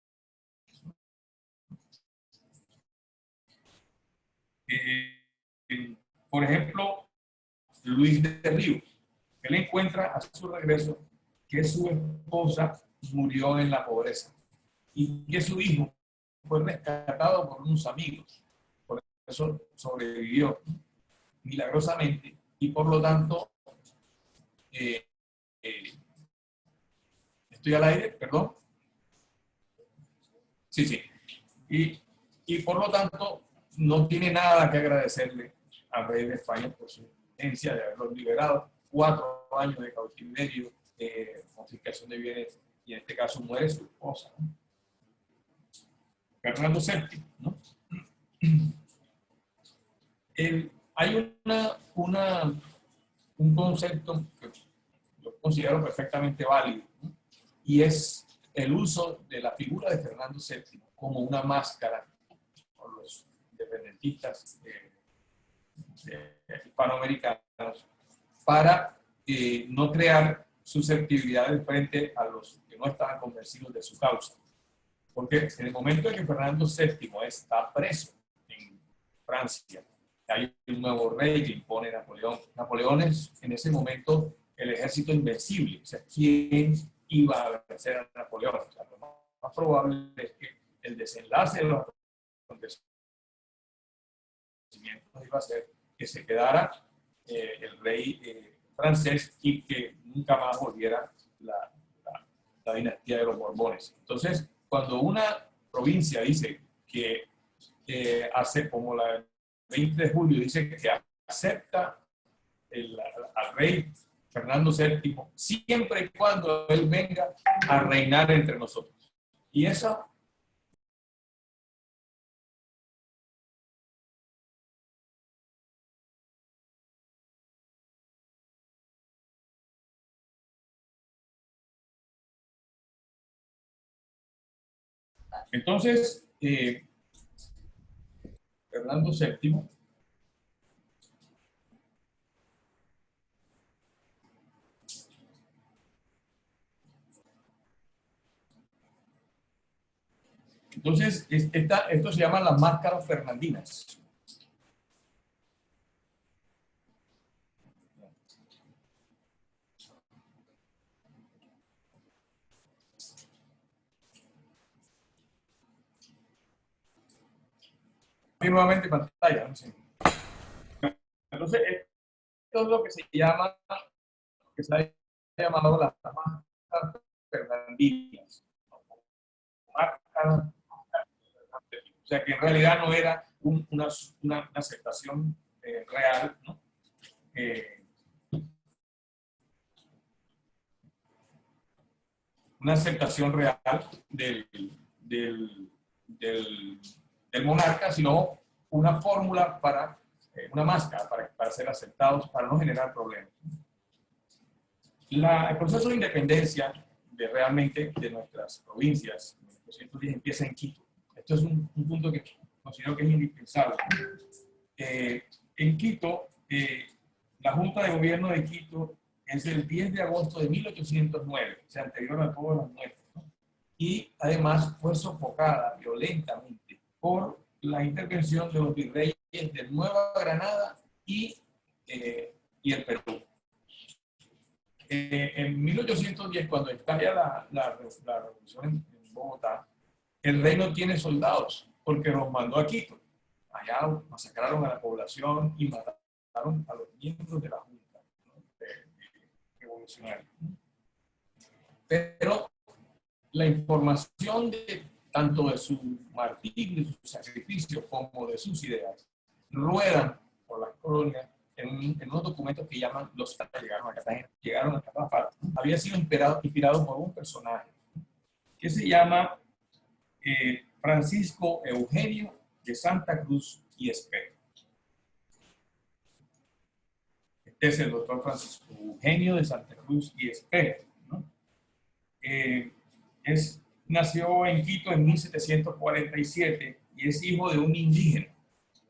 Por ejemplo, Luis de Río, él encuentra a su regreso que su esposa murió en la pobreza y que su hijo fue rescatado por unos amigos. Por eso sobrevivió milagrosamente y por lo tanto, estoy al aire, perdón. Sí. Y por lo tanto, no tiene nada que agradecerle al rey de España por su esencia de haberlos liberado. 4 años de cautiverio, confiscación de bienes, y en este caso muere su esposa, ¿no?, Fernando VII, ¿no? Hay un concepto que yo considero perfectamente válido, ¿no?, y es el uso de la figura de Fernando VII como una máscara por los independentistas hispanoamericanos para no crear susceptibilidades frente a los que no estaban convencidos de su causa. Porque en el momento en que Fernando VII está preso en Francia, hay un nuevo rey que impone Napoleón. Napoleón es en ese momento el ejército invencible. O sea, ¿quién iba a vencer a Napoleón? O sea, lo más probable es que el desenlace de los acontecimientos iba a ser que se quedara el rey francés y que nunca más volviera la dinastía de los Borbones. Entonces, cuando una provincia dice que hace como la 20 de julio, dice que acepta al rey Fernando VII siempre y cuando él venga a reinar entre nosotros. Y eso entonces, Fernando VII entonces, esto se llama las máscaras fernandinas. Y nuevamente pantalla. ¿No? Sí. Entonces, esto es lo que se llama, que se ha llamado las máscaras fernandinas. Máscaras, o sea, que en realidad no era una aceptación real, ¿no? Una aceptación real del monarca, sino una fórmula para, una máscara para ser aceptados, para no generar problemas. El proceso de independencia realmente de nuestras provincias, en 1910, empieza en Quito. Esto es un punto que considero que es indispensable. En Quito, la Junta de Gobierno de Quito es el 10 de agosto de 1809, o sea, anterior a todas las muertes, ¿no? Y además fue sofocada violentamente por la intervención de los virreyes de Nueva Granada y el Perú. En 1810, cuando estalla la revolución en Bogotá, el rey no tiene soldados porque los mandó a Quito. Allá masacraron a la población y mataron a los miembros de la Junta, ¿no? Revolucionaria. Pero la información tanto de su martirio, de su sacrificio, como de sus ideas, ruedan por las colonias en unos documentos que llaman los llegaron a Cartagena, llegaron a cada parte. Había sido inspirado por un personaje que se llama Francisco Eugenio de Santa Cruz y Espejo. Este es el doctor Francisco Eugenio de Santa Cruz y Espejo, ¿no? Nació en Quito en 1747 y es hijo de un indígena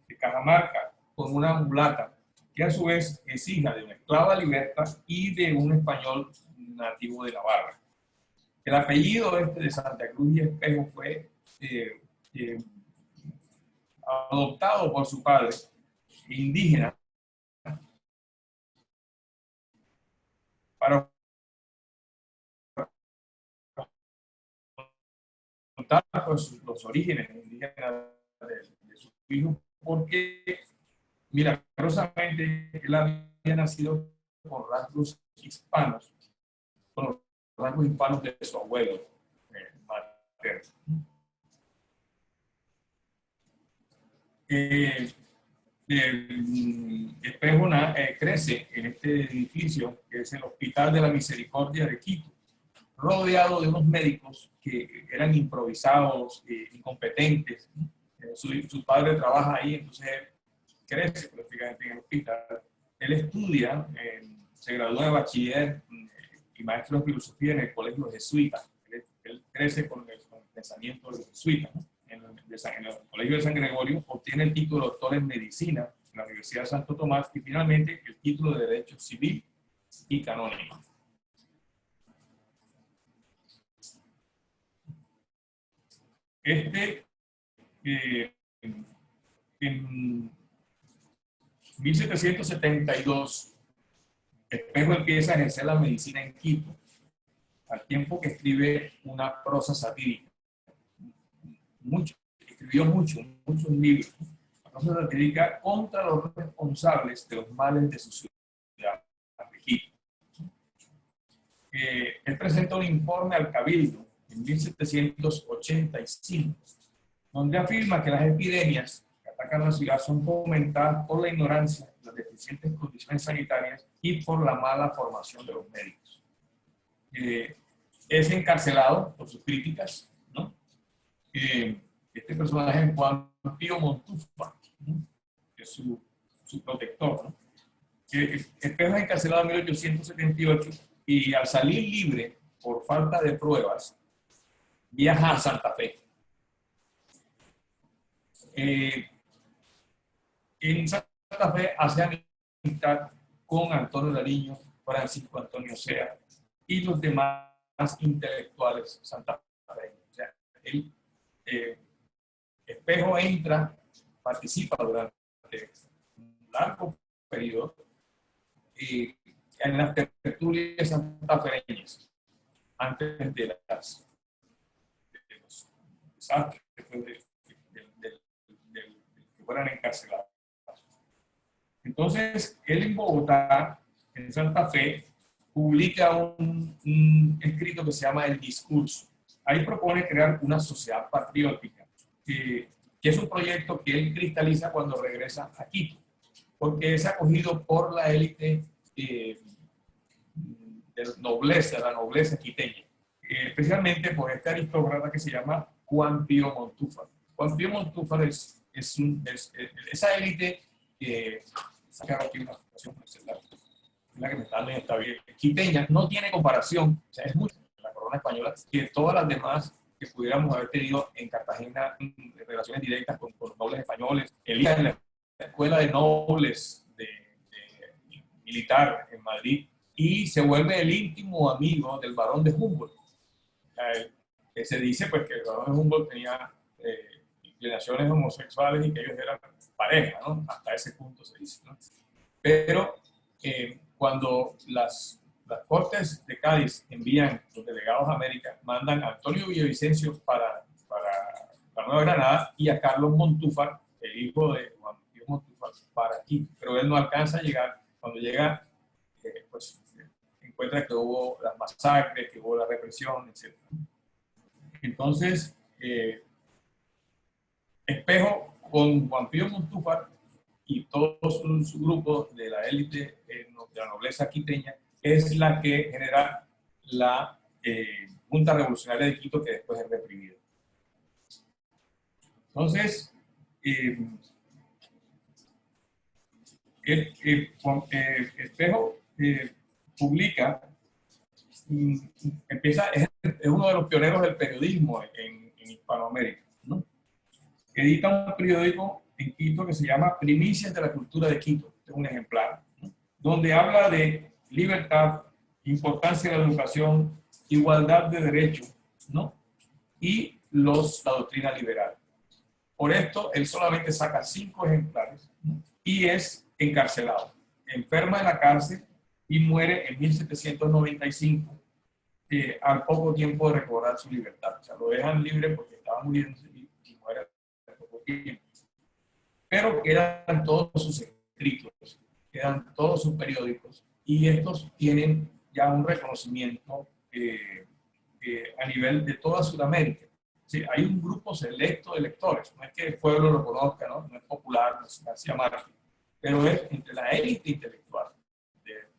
de Cajamarca con una mulata, que a su vez es hija de una esclava liberta y de un español nativo de Navarra. El apellido de Santa Cruz y Espejo fue adoptado por su padre, indígena, para contar pues, los orígenes indígenas de su hijo, porque milagrosamente él había nacido con rasgos hispanos, con los rasgos hispanos de su abuelo materno. Espejo crece en este edificio, que es el Hospital de la Misericordia de Quito, rodeado de unos médicos que eran improvisados, incompetentes. Su padre trabaja ahí, entonces él crece prácticamente en el hospital. Él estudia, se gradúa de bachiller y maestro de filosofía en el colegio jesuita. Él crece con el pensamiento de los jesuitas, ¿no? En el colegio de San Gregorio, obtiene el título de doctor en medicina en la Universidad de Santo Tomás y finalmente el título de Derecho Civil y Canónico. En 1772, Espejo empieza a ejercer la medicina en Quito, al tiempo que escribe una prosa satírica. Escribió muchos libros. La prosa satírica contra los responsables de los males de su ciudad, de Quito. Él presenta un informe al Cabildo en 1785, donde afirma que las epidemias que atacan la ciudad son fomentadas por la ignorancia, las deficientes condiciones sanitarias y por la mala formación de los médicos. Es encarcelado por sus críticas, ¿no? Este personaje es Juan Pío Montúfar, ¿no? Que es su protector, ¿no? Espejo es encarcelado en 1878 y al salir libre por falta de pruebas, viaja a Santa Fe. En Santa Fe hace amistad con Antonio Nariño, Francisco Antonio Sea y los demás intelectuales santafesinos. O sea, el Espejo entra, participa durante un largo periodo en las tertulias santafereñas, antes de los desastres que fueran encarcelados. Entonces, él en Bogotá, en Santa Fe, publica un escrito que se llama El Discurso. Ahí propone crear una sociedad patriótica, que es un proyecto que él cristaliza cuando regresa a Quito, porque es acogido por la élite de nobleza, la nobleza quiteña, especialmente por este aristócrata que se llama Juan Pío Montúfar. Juan Pío Montúfar es esa élite sacar aquí una situación por el celular, la que me está dando esta bien quiteña, no tiene comparación, o sea, es mucho la corona española que todas las demás que pudiéramos haber tenido en Cartagena en relaciones directas con los nobles españoles. Elías en la escuela de nobles de militar en Madrid y se vuelve el íntimo amigo del barón de Humboldt. Se dice pues que el barón de Humboldt tenía inclinaciones homosexuales y que ellos eran pareja, ¿no? Hasta ese punto se dice, ¿no? Pero cuando las Cortes de Cádiz envían los delegados a América, mandan a Antonio Villavicencio para la Nueva Granada y a Carlos Montúfar, el hijo de Juan Pío Montúfar, para aquí. Pero él no alcanza a llegar. Cuando llega, pues encuentra que hubo las masacres, que hubo la represión, etc. Entonces, Espejo con Juan Pío Montúfar y todo su grupo de la élite de la nobleza quiteña es la que genera la Junta Revolucionaria de Quito, que después es reprimida. Entonces, Espejo publica, es uno de los pioneros del periodismo en Hispanoamérica, ¿no? Edita un periódico en Quito que se llama Primicias de la Cultura de Quito, es un ejemplar, ¿no? Donde habla de libertad, importancia de la educación, igualdad de derechos, ¿no? Y la doctrina liberal. Por esto, él solamente saca 5 ejemplares, ¿no? Y es encarcelado, enferma en la cárcel y muere en 1795, al poco tiempo de recobrar su libertad. O sea, lo dejan libre porque estaba muriendo y muere al poco tiempo. Pero quedan todos sus escritos, quedan todos sus periódicos, y estos tienen ya un reconocimiento a nivel de toda Sudamérica. Sí, hay un grupo selecto de lectores, no es que el pueblo lo conozca, no, no es popular, no es hacia margen, pero es entre la élite intelectual de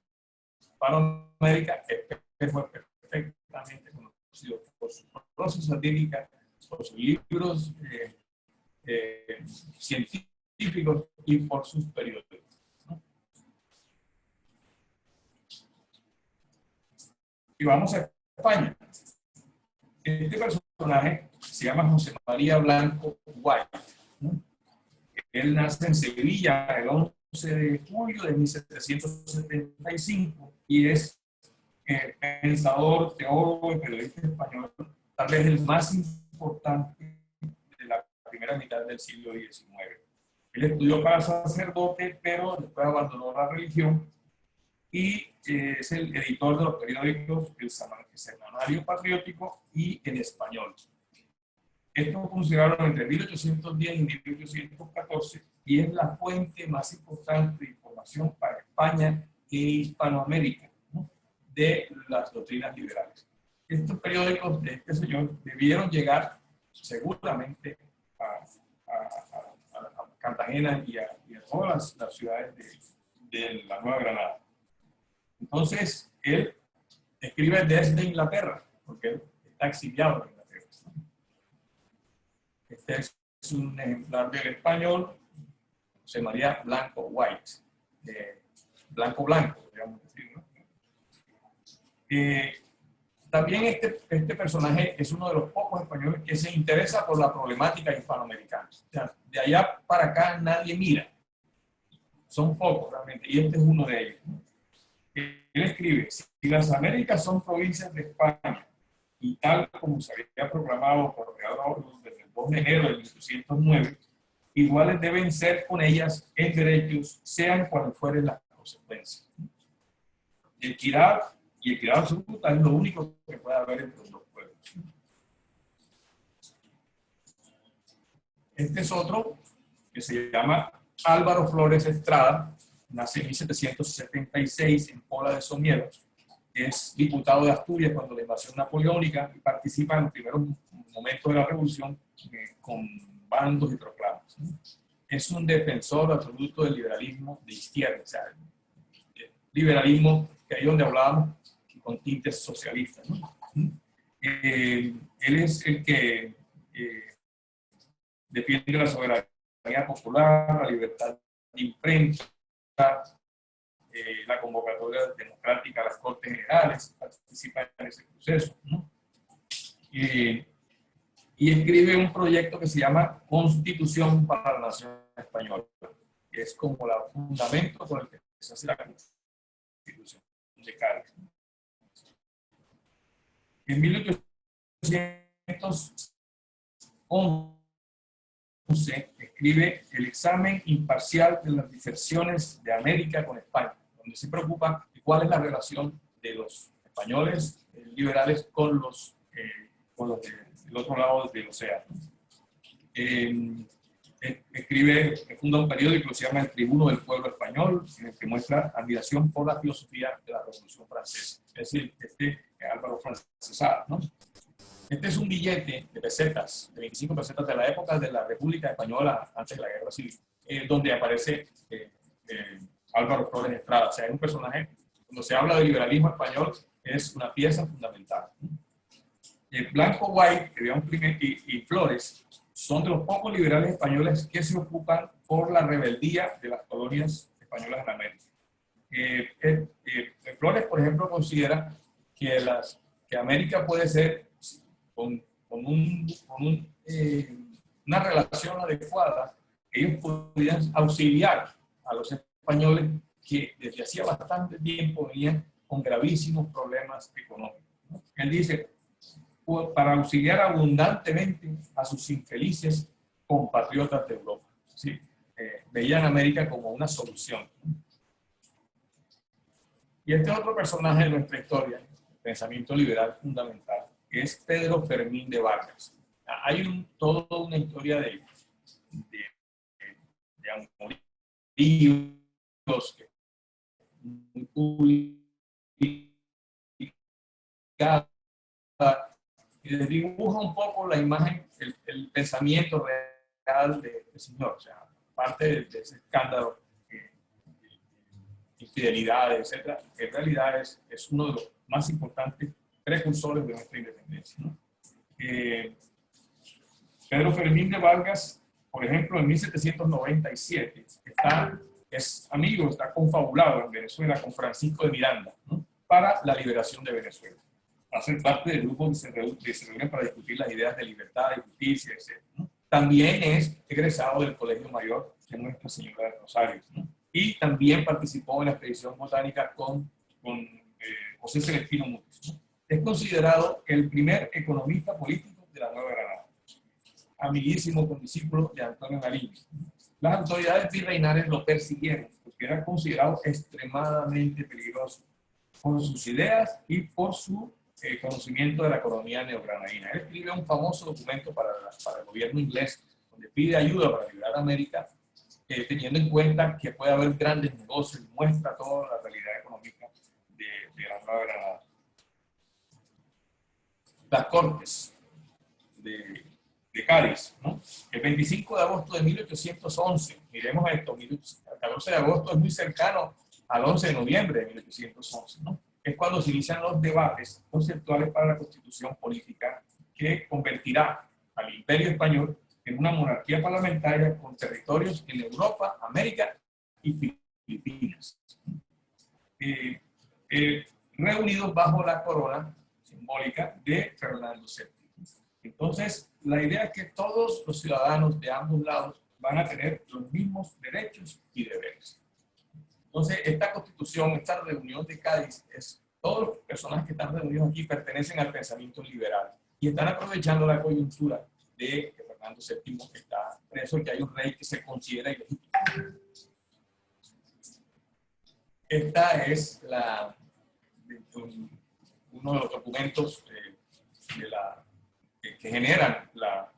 Hispanoamérica, que fue perfectamente conocido por su prosa satírica, por sus libros científicos y por sus periódicos, ¿no? Y vamos a España. Este personaje se llama José María Blanco White, ¿no? Él nace en Sevilla el 11 de julio de 1775 y es pensador, teólogo y periodista español, tal vez el más importante de la primera mitad del siglo XIX. Él estudió para sacerdote, pero después abandonó la religión y es el editor de los periódicos El Semanario Patriótico y El Español. Estos funcionaron entre 1810 y 1814 y es la fuente más importante de información para España e Hispanoamérica, ¿no? De las doctrinas liberales. Estos periódicos de este señor debieron llegar seguramente a Cartagena y a todas las ciudades de la Nueva Granada. Entonces, él escribe desde Inglaterra, porque él está exiliado en Inglaterra. Este es un ejemplar del español, José María Blanco White, Blanco Blanco, digamos decir, ¿no? También este personaje es uno de los pocos españoles que se interesa por la problemática hispanoamericana. O sea, de allá para acá nadie mira. Son pocos realmente, y este es uno de ellos. Él escribe: si las Américas son provincias de España, y tal como se había proclamado por Real desde el 2 de enero de 1809, iguales deben ser con ellas en derechos, sean cuales fueren las consecuencias. El equidad y equidad absoluta es lo único que puede haber entre los dos pueblos. Este es otro que se llama Álvaro Flores Estrada, nace en 1776 en Pola de Somiedo, es diputado de Asturias cuando la invasión napoleónica y participa en los primeros momentos de la revolución con bandos y proclamas. Es un defensor absoluto del liberalismo de izquierda, o sea, el liberalismo que ahí donde hablábamos con tintes socialistas, ¿no? Él es el que defiende la soberanía popular, la libertad de imprenta, la convocatoria democrática a las Cortes Generales, participa en ese proceso, ¿no? Y escribe un proyecto que se llama Constitución para la Nación Española, que es como el fundamento con el que se hace la Constitución de Cádiz. En 1811 escribe El examen imparcial de las diferencias de América con España, donde se preocupa de cuál es la relación de los españoles liberales con los del otro lado del océano. Escribe, funda un periódico que se llama El Tribuno del Pueblo Español, en el que muestra admiración por la filosofía de la Revolución Francesa. Es decir, Álvaro Francesada, ¿no? Este es un billete de pesetas, de 25 pesetas de la época de la República Española antes de la Guerra Civil, donde aparece Álvaro Flores Estrada. O sea, es un personaje, cuando se habla de liberalismo español, es una pieza fundamental. Blanco White y Flores son de los pocos liberales españoles que se ocupan por la rebeldía de las colonias españolas en América. Flores, por ejemplo, considera que América puede ser con una relación adecuada, ellos podrían auxiliar a los españoles que desde hacía bastante tiempo venían con gravísimos problemas económicos, ¿no? Él dice, para auxiliar abundantemente a sus infelices compatriotas de Europa. ¿Sí? Veían a América como una solución. Y este otro personaje de nuestra historia, el pensamiento liberal fundamental, que es Pedro Fermín de Vargas. Hay toda una historia de amoríos muy publicada, y les dibuja un poco la imagen, el pensamiento real del señor, o sea, parte de ese escándalo, infidelidades, etcétera, que en realidad es uno de los más importantes precursores de nuestra independencia, ¿no? Pedro Fermín de Vargas, por ejemplo, en 1797, está confabulado en Venezuela con Francisco de Miranda, ¿no? Para la liberación de Venezuela. Hace parte del grupo que se reúne para discutir las ideas de libertad y justicia, etc., ¿no? También es egresado del Colegio Mayor de Nuestra Señora de Rosario, ¿no? Y también participó en la expedición botánica con José Celestino Mutis, ¿no? Es considerado el primer economista político de la Nueva Granada, amiguísimo condiscípulo de Antonio Nariño. Las autoridades virreinales lo persiguieron porque era considerado extremadamente peligroso por sus ideas y por su conocimiento de la economía neogranadina. Él escribe un famoso documento para el gobierno inglés donde pide ayuda para liberar a América, teniendo en cuenta que puede haber grandes negocios y muestra toda la realidad económica de la Nueva Granada. Las Cortes de Cádiz, ¿no? El 25 de agosto de 1811, miremos esto, el 14 de agosto es muy cercano al 11 de noviembre de 1811, ¿no? Es cuando se inician los debates conceptuales para la constitución política que convertirá al Imperio Español en una monarquía parlamentaria con territorios en Europa, América y Filipinas, reunidos bajo la corona simbólica de Fernando VII. Entonces, la idea es que todos los ciudadanos de ambos lados van a tener los mismos derechos y deberes. Entonces, esta constitución, esta reunión de Cádiz, todos los personajes que están reunidos aquí pertenecen al pensamiento liberal y están aprovechando la coyuntura de que Fernando VII está preso y que hay un rey que se considera ilegítimo. Esta es uno de los documentos que generan la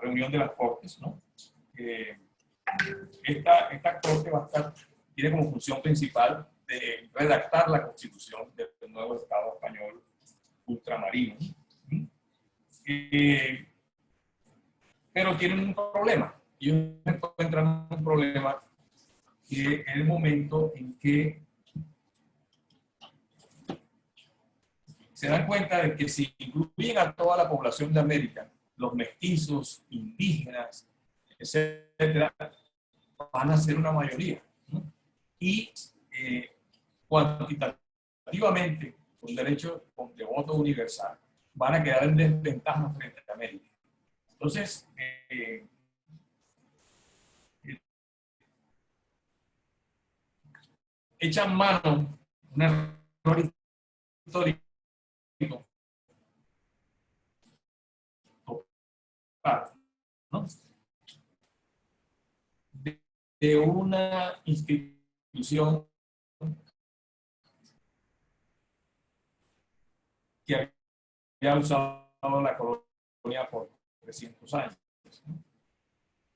reunión de las Cortes, ¿no? Esta Corte tiene como función principal de redactar la constitución del nuevo Estado español ultramarino. Pero tienen un problema. Ellos encuentran un problema que es el momento en que se dan cuenta de que si incluyen a toda la población de América, los mestizos, indígenas, etcétera, van a ser una mayoría, ¿no? Y cuantitativamente, con derecho de voto universal, van a quedar en desventaja frente a América. Entonces, echan mano un error histórico ¿no? de una institución que había usado la colonia por 300 años, ¿no?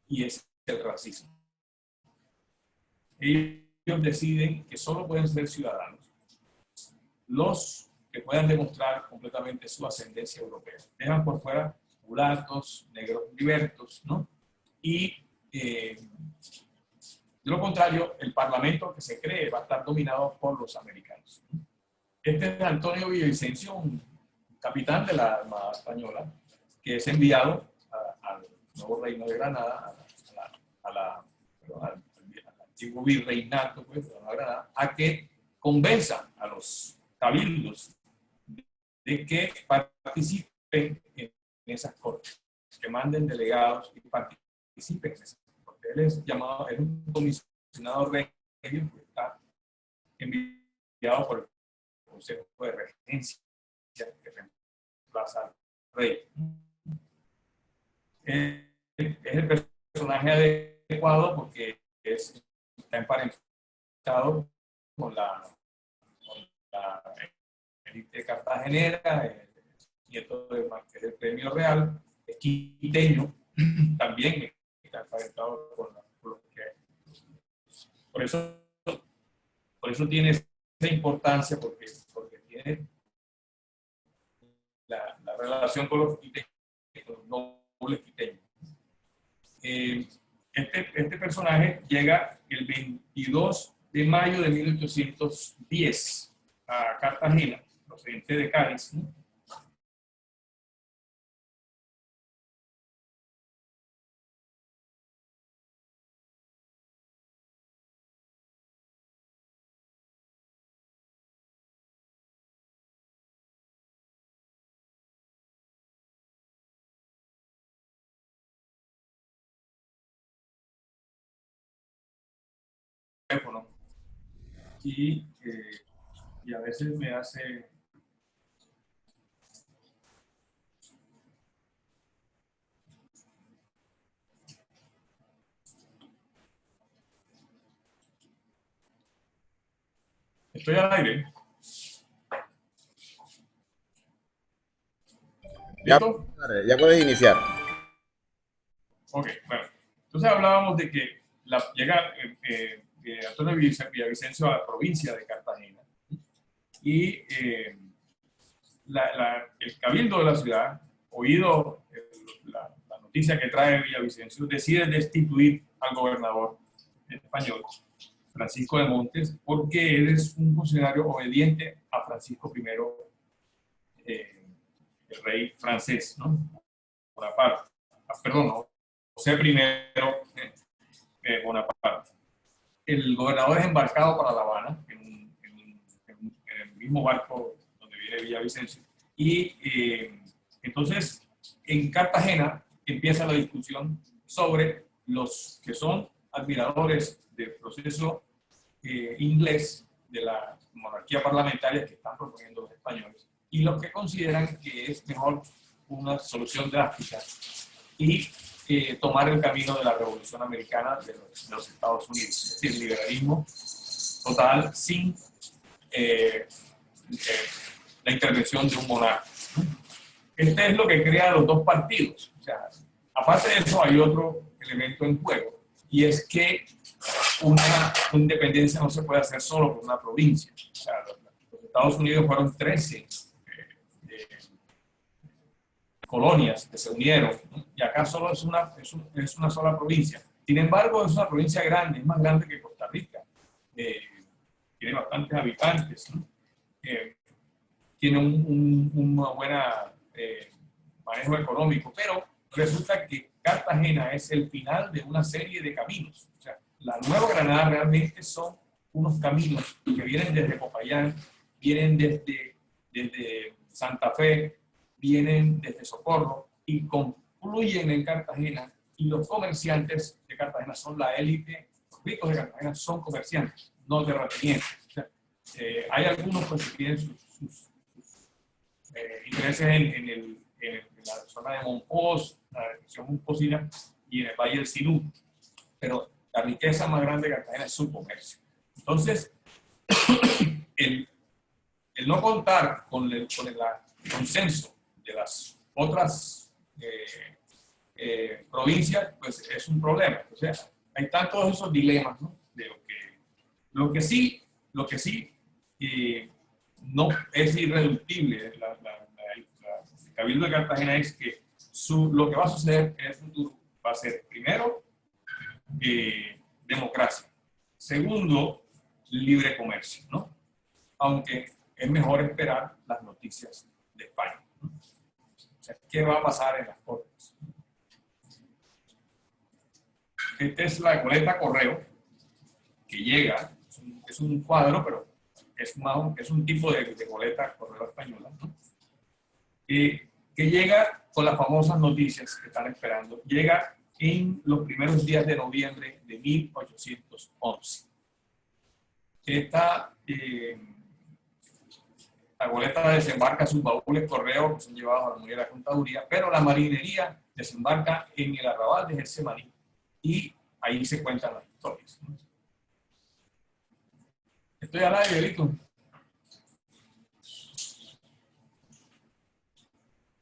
Y es el racismo. Ellos deciden que solo pueden ser ciudadanos los que puedan demostrar completamente su ascendencia europea. Dejan por fuera mulatos, negros libertos, ¿no? Y de lo contrario, el parlamento que se cree va a estar dominado por los americanos. Este es Antonio Villavicencio, un capitán de la Armada Española, que es enviado al nuevo reino de Granada, al antiguo virreinato pues, de Granada, a que convenza a los cabildos de que participen en esas cortes, que manden delegados y participen en esas cortes. Él es llamado, es un comisionado regio que está enviado por el Consejo de Regencia que reemplaza al rey. Es el personaje adecuado porque está emparentado con la élite cartagenera, nieto de Marqués del Premio Real, es quiteño, también está emparentado con los que. Por eso tiene esa importancia, porque tiene la relación con los quiteños, los nobles quiteños. Este personaje llega el 22 de mayo de 1810 a Cartagena, procedente de Cádiz, ¿no? Teléfono y a veces me hace. Estoy al aire. ¿Listo? Ya puedes iniciar. Ok, bueno. Entonces hablábamos de que llega Antonio Villavicencio a la provincia de Cartagena y el cabildo de la ciudad, oído la noticia que trae Villavicencio, decide destituir al gobernador español, Francisco de Montes, porque él es un funcionario obediente a Francisco I, el rey francés, ¿no? Bonaparte. Perdón, no, José I Bonaparte. El gobernador es embarcado para La Habana, en el mismo barco donde viene Villavicencio, y entonces en Cartagena empieza la discusión sobre los que son admiradores del proceso inglés de la monarquía parlamentaria que están proponiendo los españoles y los que consideran que es mejor una solución drástica y tomar el camino de la Revolución Americana de los Estados Unidos, es decir, liberalismo total sin la intervención de un monarca. Este es lo que crea los dos partidos. O sea, aparte de eso, hay otro elemento en juego, y es que una independencia no se puede hacer solo por una provincia. O sea, los Estados Unidos fueron 13 colonias que se unieron, ¿no? Y acá solo es una sola provincia. Sin embargo, es una provincia grande, es más grande que Costa Rica. Tiene bastantes habitantes, ¿no? Tiene un buena manejo económico, pero resulta que Cartagena es el final de una serie de caminos. O sea, la Nueva Granada realmente son unos caminos que vienen desde Popayán, vienen desde Santa Fe, vienen desde Socorro y confluyen en Cartagena, y los comerciantes de Cartagena son la élite, los ricos de Cartagena son comerciantes, no terratenientes. O sea, hay algunos pues, que tienen sus intereses en la zona de Monpós, la región Monpósina y en el Valle del Sinú, pero la riqueza más grande de Cartagena es su comercio. Entonces, el no contar con el consenso de las otras provincias, pues es un problema. O sea, hay tantos esos dilemas, ¿no? De lo que sí no es irreductible. El Cabildo de Cartagena es que lo que va a suceder en el futuro va a ser, primero, democracia. Segundo, libre comercio, ¿no? Aunque es mejor esperar las noticias de España, ¿no? O sea, ¿qué va a pasar en las Cortes? Esta es la goleta correo que llega, es un cuadro, pero es un tipo de goleta correo española, ¿no? Que llega con las famosas noticias que están esperando. Llega en los primeros días de noviembre de 1811. La goleta desembarca sus baúles correo que son llevados a la Mujer de la Contaduría, pero la marinería desembarca en el arrabal de Getsemaní y ahí se cuentan las historias, ¿no? Estoy al aire, Víctor.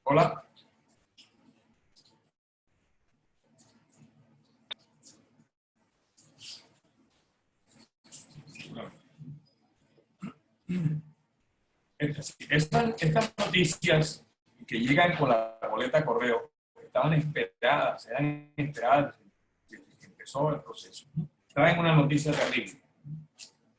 Hola. Estas noticias que llegan con la boleta correo estaban esperadas, eran esperadas desde que empezó el proceso. Traen una noticia terrible: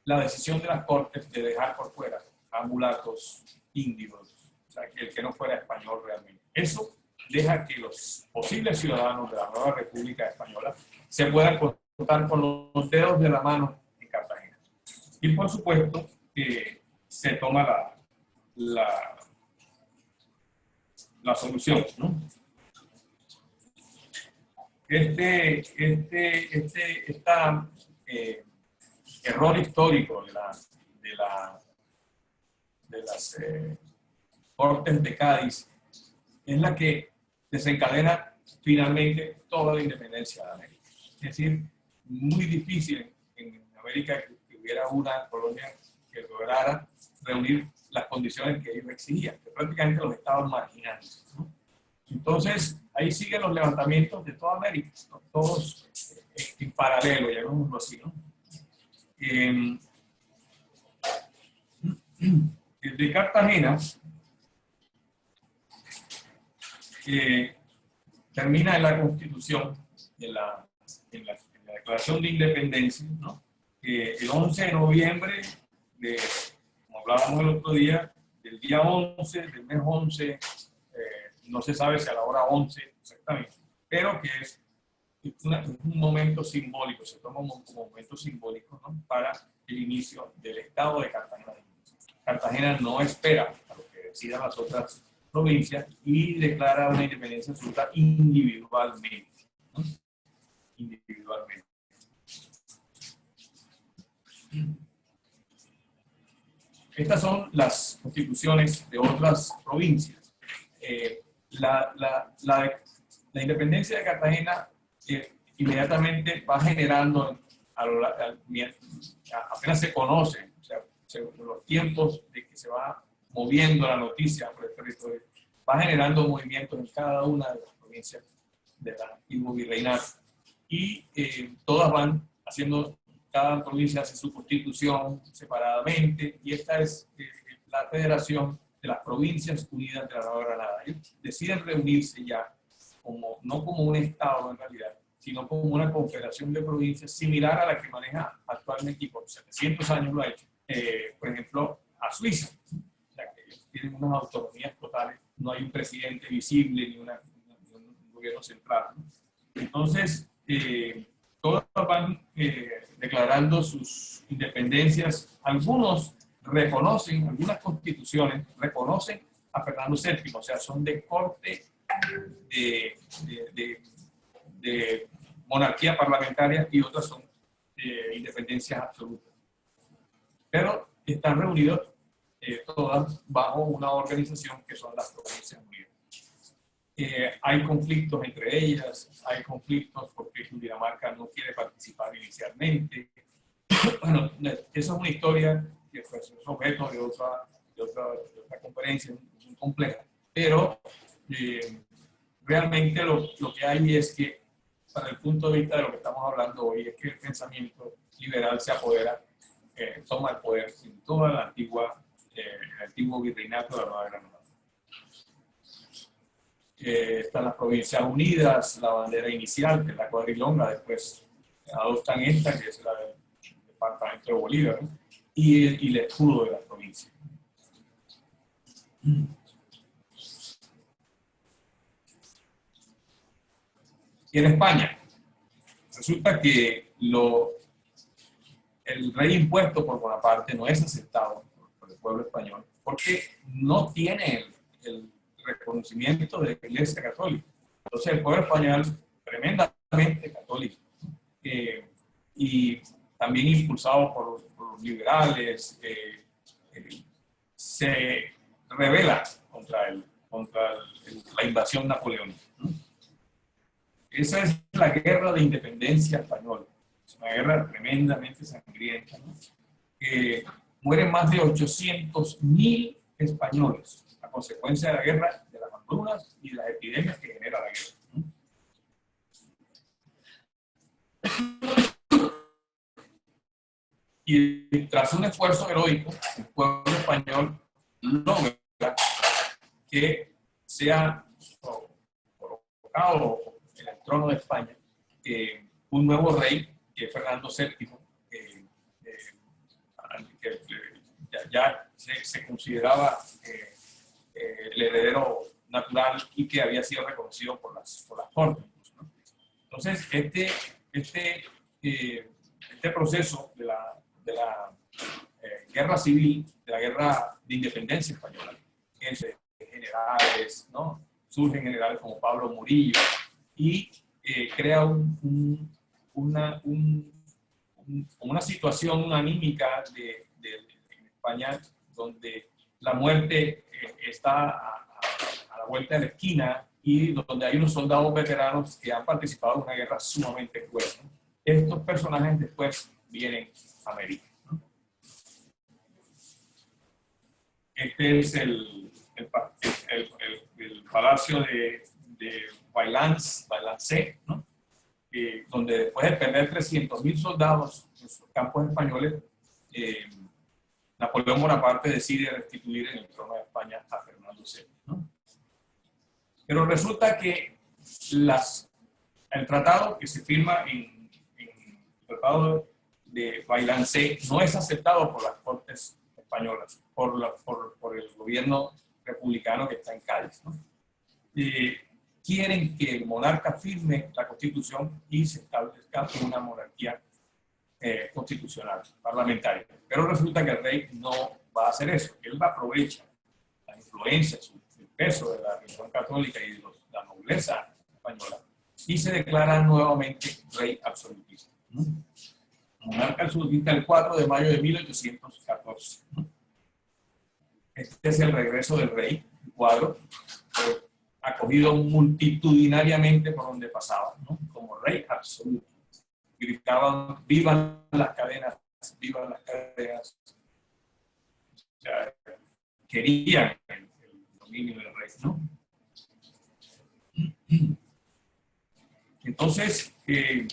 la decisión de las Cortes de dejar por fuera a mulatos, índigos, o sea, el que no fuera español realmente. Eso deja que los posibles ciudadanos de la nueva República Española se puedan contar con los dedos de la mano en Cartagena. Y por supuesto, se toma la solución, ¿no? Error histórico de las Cortes de Cádiz es la que desencadena finalmente toda la independencia de América. Es decir, muy difícil en América que hubiera una colonia que lograra reunir las condiciones que ellos exigían, que prácticamente los estaban marginando, ¿no? Entonces, ahí siguen los levantamientos de toda América, ¿no? Todos en paralelo, llamémoslo así, ¿no? De Cartagena, termina en la Constitución, en la Declaración de Independencia, ¿no? El 11 de noviembre, como hablábamos el otro día, del día 11, del mes 11, no se sabe si a la hora 11 exactamente, pero que es un momento simbólico, se toma como un momento simbólico, ¿no? Para el inicio del Estado de Cartagena. Cartagena no espera a lo que decidan las otras provincias y declara una independencia absoluta individualmente, ¿no? Individualmente. Estas son las constituciones de otras provincias. La independencia de Cartagena inmediatamente va generando, apenas se conoce, o sea, según los tiempos de que se va moviendo la noticia por el territorio, va generando movimientos en cada una de las provincias del antiguo virreinato. Y todas van haciendo, cada provincia hace su constitución separadamente, y esta es la Federación de las Provincias Unidas de la Nueva Granada. Ellos deciden reunirse ya, no como un Estado en realidad, sino como una confederación de provincias similar a la que maneja actualmente y por 700 años lo ha hecho, por ejemplo, a Suiza. O sea, que ellos tienen unas autonomías totales, no hay un presidente visible ni un gobierno central, ¿no? Entonces, todos van declarando sus independencias. Algunos reconocen, algunas constituciones reconocen a Fernando VII, o sea, son de corte de monarquía parlamentaria, y otras son independencias absolutas. Pero están reunidos todas bajo una organización que son las Provincias Unidas. Hay conflictos entre ellas, hay conflictos porque Cundinamarca no quiere participar inicialmente. Bueno, eso es una historia que pues, es objeto de otra conferencia muy compleja, pero realmente lo que hay es que, para el punto de vista de lo que estamos hablando hoy, es que el pensamiento liberal se apodera, toma el poder en toda el antiguo virreinato de la Nueva Granada. Están las Provincias Unidas, la bandera inicial, que es la cuadrilonga, después adoptan esta, que es la del departamento de Bolívar, ¿no? Y el escudo de la provincia. Y en España, resulta que el rey impuesto por Bonaparte no es aceptado por el pueblo español porque no tiene el reconocimiento de la Iglesia Católica. Entonces el pueblo español, tremendamente católico, y también impulsado por los liberales, se rebela contra la invasión napoleónica, ¿no? Esa es la guerra de independencia española. Es una guerra tremendamente sangrienta, ¿no? Mueren más de 800.000 españoles a consecuencia de la guerra, de las hambrunas y de las epidemias que genera la guerra, ¿no? Y tras un esfuerzo heroico, el pueblo español logra que sea colocado en el trono de España un nuevo rey, que es Fernando VII, que ya se consideraba el heredero natural y que había sido reconocido por las cortes, ¿no? Entonces, este proceso de la guerra civil, de la guerra de independencia española, generales, ¿no? Surgen generales como Pablo Murillo, y crea una situación anímica en España, donde la muerte está a la vuelta de la esquina, y donde hay unos soldados veteranos que han participado en una guerra sumamente cruel, ¿no? Estos personajes después vienen a América, ¿no? Este es el palacio de Vailance, ¿no? Donde después de perder 300.000 soldados en sus campos españoles, Napoleón Bonaparte decide restituir en el trono de España a Fernando VII, ¿no? Pero resulta que el tratado que se firma en el tratado de Bailancé no es aceptado por las Cortes españolas, por el gobierno republicano que está en Cádiz, ¿no? Quieren que el monarca firme la Constitución y se establezca una monarquía constitucional, parlamentaria. Pero resulta que el rey no va a hacer eso. Él va a aprovechar la influencia, el peso de la religión católica y de la nobleza española y se declara nuevamente rey absolutista. Monarca absolutista el 4 de mayo de 1814. Este es el regreso del rey, el cuadro, acogido multitudinariamente por donde pasaba, ¿no? Como rey absoluto. Gritaban, vivan las cadenas, vivan las cadenas. O sea, querían el dominio del rey, ¿no? Entonces, el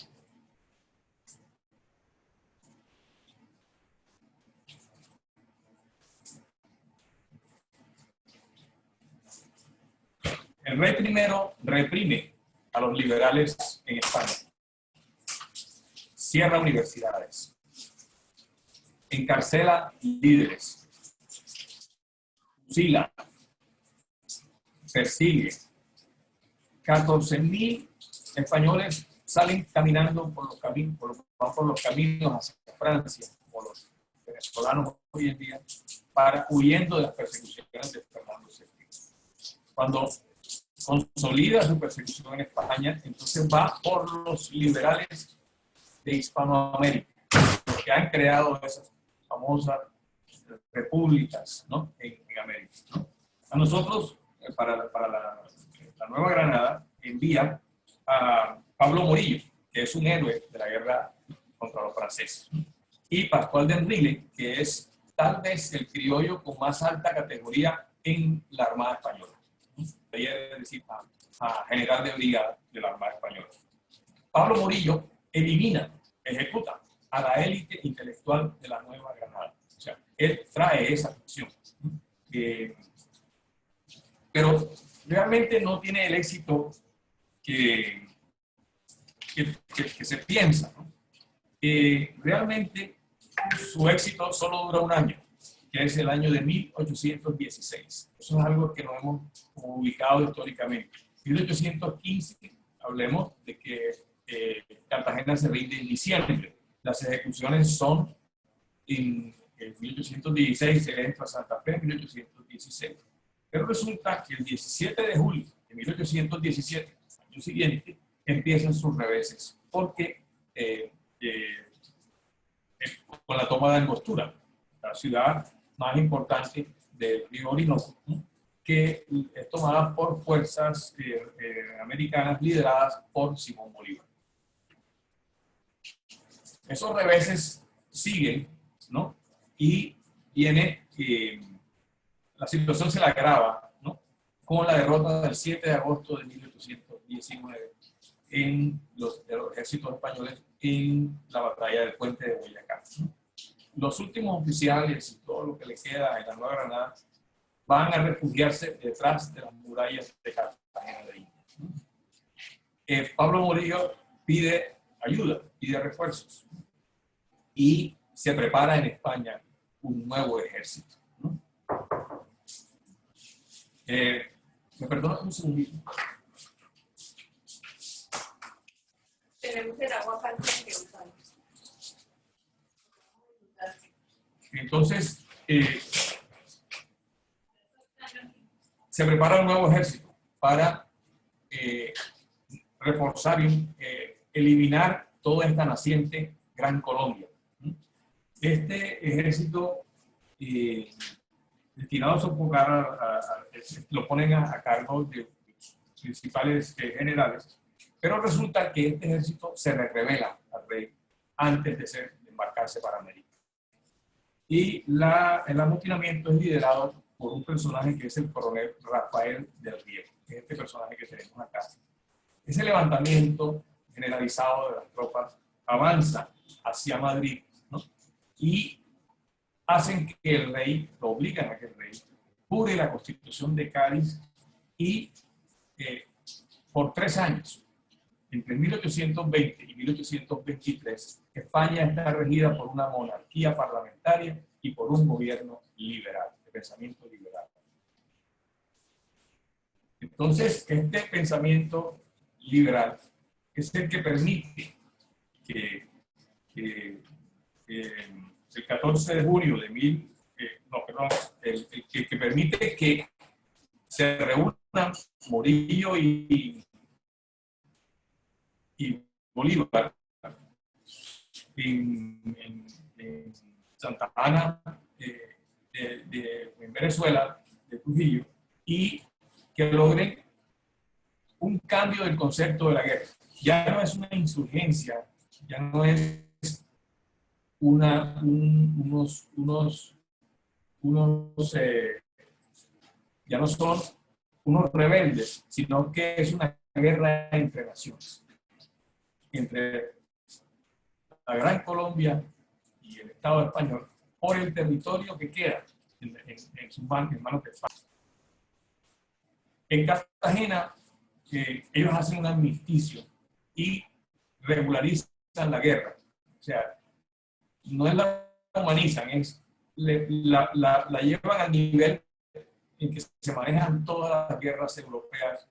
rey primero reprime a los liberales en España. Cierra universidades. Encarcela líderes. Fusila. Persigue. 14.000 españoles salen caminando por los caminos hacia Francia, como los venezolanos hoy en día, huyendo de las persecuciones de Fernando VII. Cuando consolida su persecución en España, entonces va por los liberales de Hispanoamérica, los que han creado esas famosas repúblicas, ¿no? en América, ¿no? A nosotros, para la Nueva Granada, envía a Pablo Morillo, que es un héroe de la guerra contra los franceses, y Pascual de Enrile, que es tal vez el criollo con más alta categoría en la Armada Española. Es decir, a general de brigada de la Armada Española. Pablo Morillo ejecuta a la élite intelectual de la Nueva Granada. O sea, él trae esa ficción. Pero realmente no tiene el éxito que se piensa, ¿no? Realmente su éxito solo dura un año, que es el año de 1816. Eso es algo que no hemos ubicado históricamente. 1815, hablemos de que Cartagena se rinde en diciembre. Las ejecuciones son en 1816, se entra a Santa Fe en 1816. Pero resulta que el 17 de julio de 1817, año siguiente, empiezan sus reveses, porque con la toma de Angostura, la ciudad más importante del río Orinoco, ¿no? Que es tomada por fuerzas americanas lideradas por Simón Bolívar. Esos reveses siguen, ¿no? Y viene, la situación se la agrava, ¿no? Con la derrota del 7 de agosto de 1819 en los ejércitos españoles en la batalla del puente de Boyacá, ¿no? Los últimos oficiales y todo lo que le queda en la Nueva Granada van a refugiarse detrás de las murallas de Cartagena de Indias. Pablo Morillo pide ayuda, pide refuerzos y se prepara en España un nuevo ejército, ¿no? ¿Me perdonas un segundito? Tenemos el agua caliente que usar. Entonces, se prepara un nuevo ejército para reforzar y eliminar toda esta naciente Gran Colombia. Este ejército, destinado a sofocar, lo ponen a cargo de los principales generales, pero resulta que este ejército se revela al rey antes de embarcarse para América. Y el amotinamiento es liderado por un personaje que es el coronel Rafael del Riego, que es este personaje que tenemos acá. Ese levantamiento generalizado de las tropas avanza hacia Madrid, ¿no? Y hacen que el rey, lo obligan a que el rey jure la Constitución de Cádiz y por 3 años, entre 1820 y 1823, España está regida por una monarquía parlamentaria y por un gobierno liberal, de pensamiento liberal. Entonces, este pensamiento liberal es el que permite que el 14 de junio de que permite que se reúnan Morillo y Bolívar en Santa Ana, en Venezuela, de Trujillo, y que logren un cambio del concepto de la guerra. Ya no es una insurgencia, ya no es ya no son unos rebeldes, sino que es una guerra entre naciones, entre la Gran Colombia y el Estado español, por el territorio que queda en sus manos, en manos de España. En Cartagena, ellos hacen un armisticio y regularizan la guerra. O sea, no es la humanizan, es la llevan al nivel en que se manejan todas las guerras europeas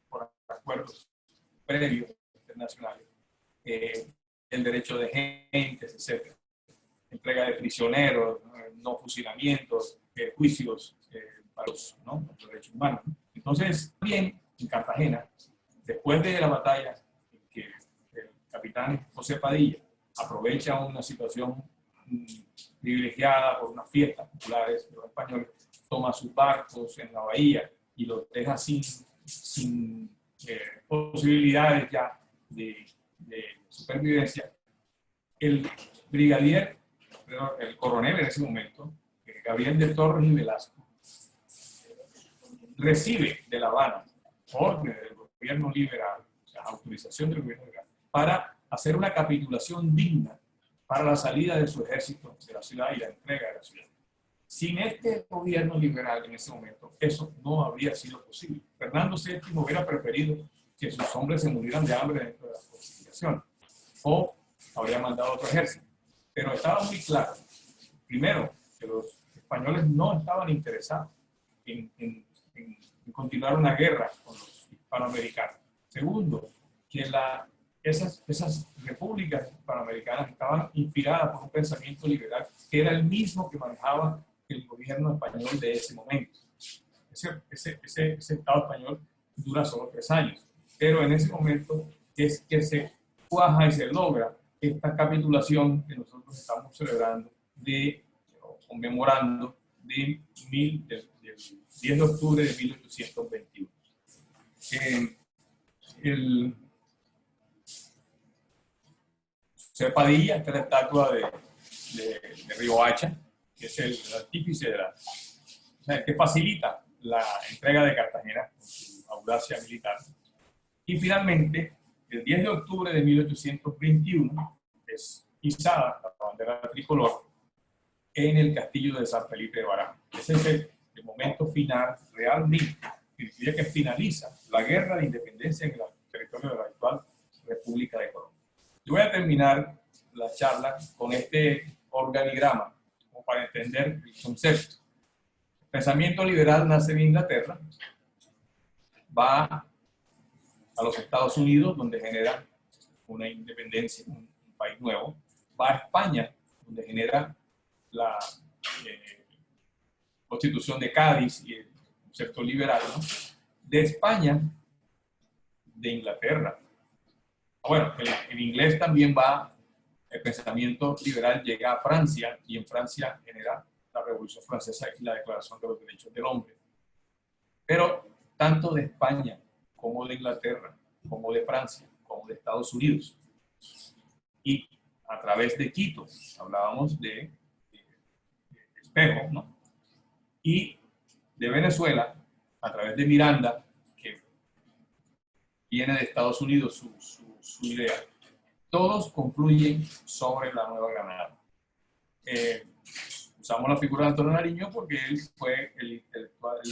por acuerdos previos internacionales, el derecho de gentes, etc. Entrega de prisioneros, no fusilamientos, juicios para los derechos humanos. Entonces, bien, en Cartagena, después de la batalla, que el capitán José Padilla aprovecha una situación privilegiada por unas fiestas populares de los españoles, toma sus barcos en la bahía y los deja sin posibilidades ya de supervivencia. El brigadier, el coronel en ese momento, Gabriel de Torres y Velasco, recibe de La Habana orden del gobierno liberal, o sea, autorización del gobierno liberal, para hacer una capitulación digna para la salida de su ejército de la ciudad y la entrega de la ciudad. Sin este gobierno liberal en ese momento, eso no habría sido posible. Fernando VII hubiera preferido que sus hombres se murieran de hambre dentro de la fortificación, o habría mandado otro ejército. Pero estaba muy claro, primero, que los españoles no estaban interesados en continuar una guerra con los hispanoamericanos. Segundo, que esas repúblicas hispanoamericanas estaban inspiradas por un pensamiento liberal que era el mismo que manejaba el gobierno español de ese momento. Ese Estado español dura solo 3 años, pero en ese momento es que se cuaja y se logra esta capitulación que nosotros estamos celebrando, conmemorando del 10 de octubre de 1821. José Padilla, esta es la estatua de Riohacha, que es el artífice o sea, que facilita la entrega de Cartagena con su audacia militar. Y finalmente, el 10 de octubre de 1821, es izada la bandera tricolor en el castillo de San Felipe de Barajas. Ese es el momento final, realmente, que finaliza la guerra de independencia en el territorio de la actual República de Colombia. Yo voy a terminar la charla con este organigrama, como para entender el concepto. El pensamiento liberal nace en Inglaterra, va a los Estados Unidos, donde genera una independencia, un país nuevo, va a España, donde genera la Constitución de Cádiz y el concepto liberal, ¿no? De España, de Inglaterra. Bueno, en inglés también va, el pensamiento liberal llega a Francia, y en Francia genera la Revolución Francesa y la Declaración de los Derechos del Hombre. Pero tanto de España como de Inglaterra, como de Francia, como de Estados Unidos, y a través de Quito, hablábamos de Espejo, ¿no? Y de Venezuela, a través de Miranda, que viene de Estados Unidos su idea, todos confluyen sobre la Nueva Granada. Usamos la figura de Antonio Nariño porque él fue el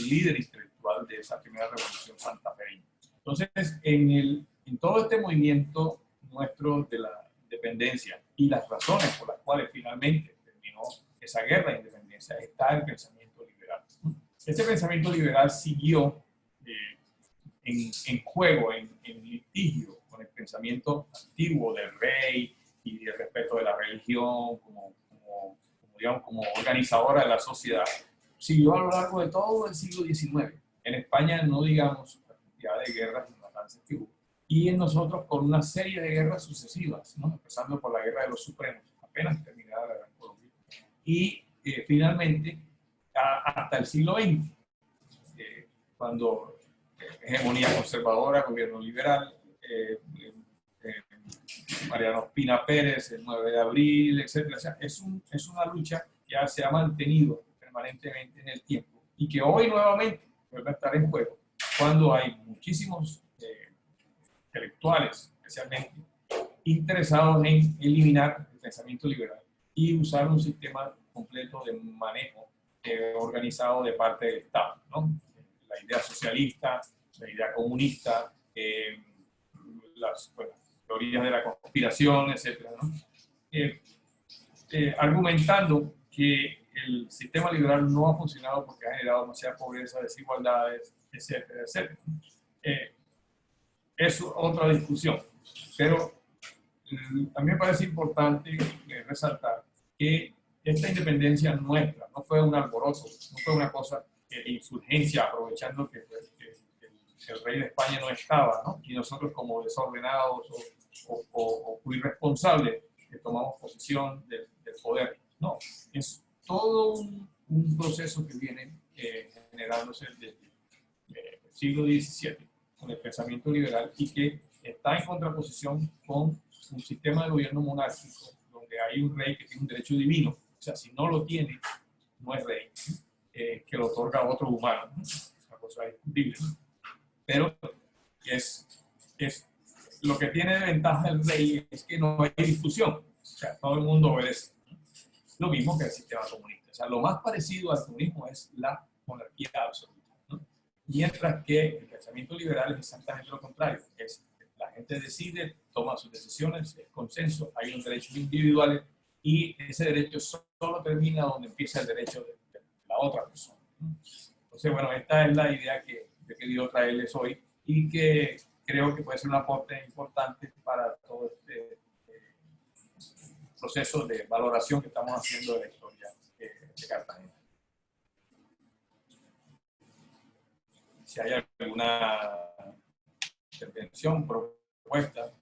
líder intelectual de esa primera revolución santafereña. Entonces, en todo este movimiento nuestro de la independencia y las razones por las cuales finalmente terminó esa guerra de independencia, está el pensamiento liberal. Este pensamiento liberal siguió en juego, en litigio con el pensamiento antiguo del rey y el respeto de la religión digamos, como organizadora de la sociedad. Siguió a lo largo de todo el siglo XIX. En España no digamos la cantidad de guerras y matanzas que hubo. Y en nosotros con una serie de guerras sucesivas, ¿no? Empezando por la Guerra de los Supremos, apenas terminada la Gran Colombia. Y finalmente hasta el siglo XX, cuando hegemonía conservadora, gobierno liberal, Mariano Ospina Pérez, el 9 de abril, etc. O sea, es una lucha que ya se ha mantenido permanentemente en el tiempo y que hoy nuevamente vuelve a estar en juego cuando hay muchísimos intelectuales, especialmente, interesados en eliminar el pensamiento liberal y usar un sistema completo de manejo organizado de parte del Estado, ¿no? La idea socialista, la idea comunista, las teorías de la conspiración, etc., ¿no? Argumentando que el sistema liberal no ha funcionado porque ha generado demasiada pobreza, desigualdades, etcétera, etcétera. Es otra discusión, pero a mí me parece importante resaltar que esta independencia nuestra no fue un alboroto, no fue una cosa de insurgencia aprovechando que el rey de España no estaba, ¿no? Y nosotros como desordenados o irresponsables tomamos posesión del poder. No, es todo un proceso que viene generándose desde el siglo XVII con el pensamiento liberal y que está en contraposición con un sistema de gobierno monárquico donde hay un rey que tiene un derecho divino, o sea, si no lo tiene, no es rey, que lo otorga a otro humano, ¿no? Es una cosa discutible, ¿no? Pero lo que tiene de ventaja el rey es que no hay discusión, o sea, todo el mundo obedece. Lo mismo que el sistema comunista. O sea, lo más parecido al comunismo es la monarquía absoluta, ¿no? Mientras que el pensamiento liberal es exactamente lo contrario. La gente decide, toma sus decisiones, es consenso, hay unos derechos individuales y ese derecho solo termina donde empieza el derecho de la otra persona, ¿no? Entonces, bueno, esta es la idea que he querido traerles hoy y que creo que puede ser un aporte importante para todo este proceso de valoración que estamos haciendo de la historia de Cartagena. Si hay alguna intervención, propuesta.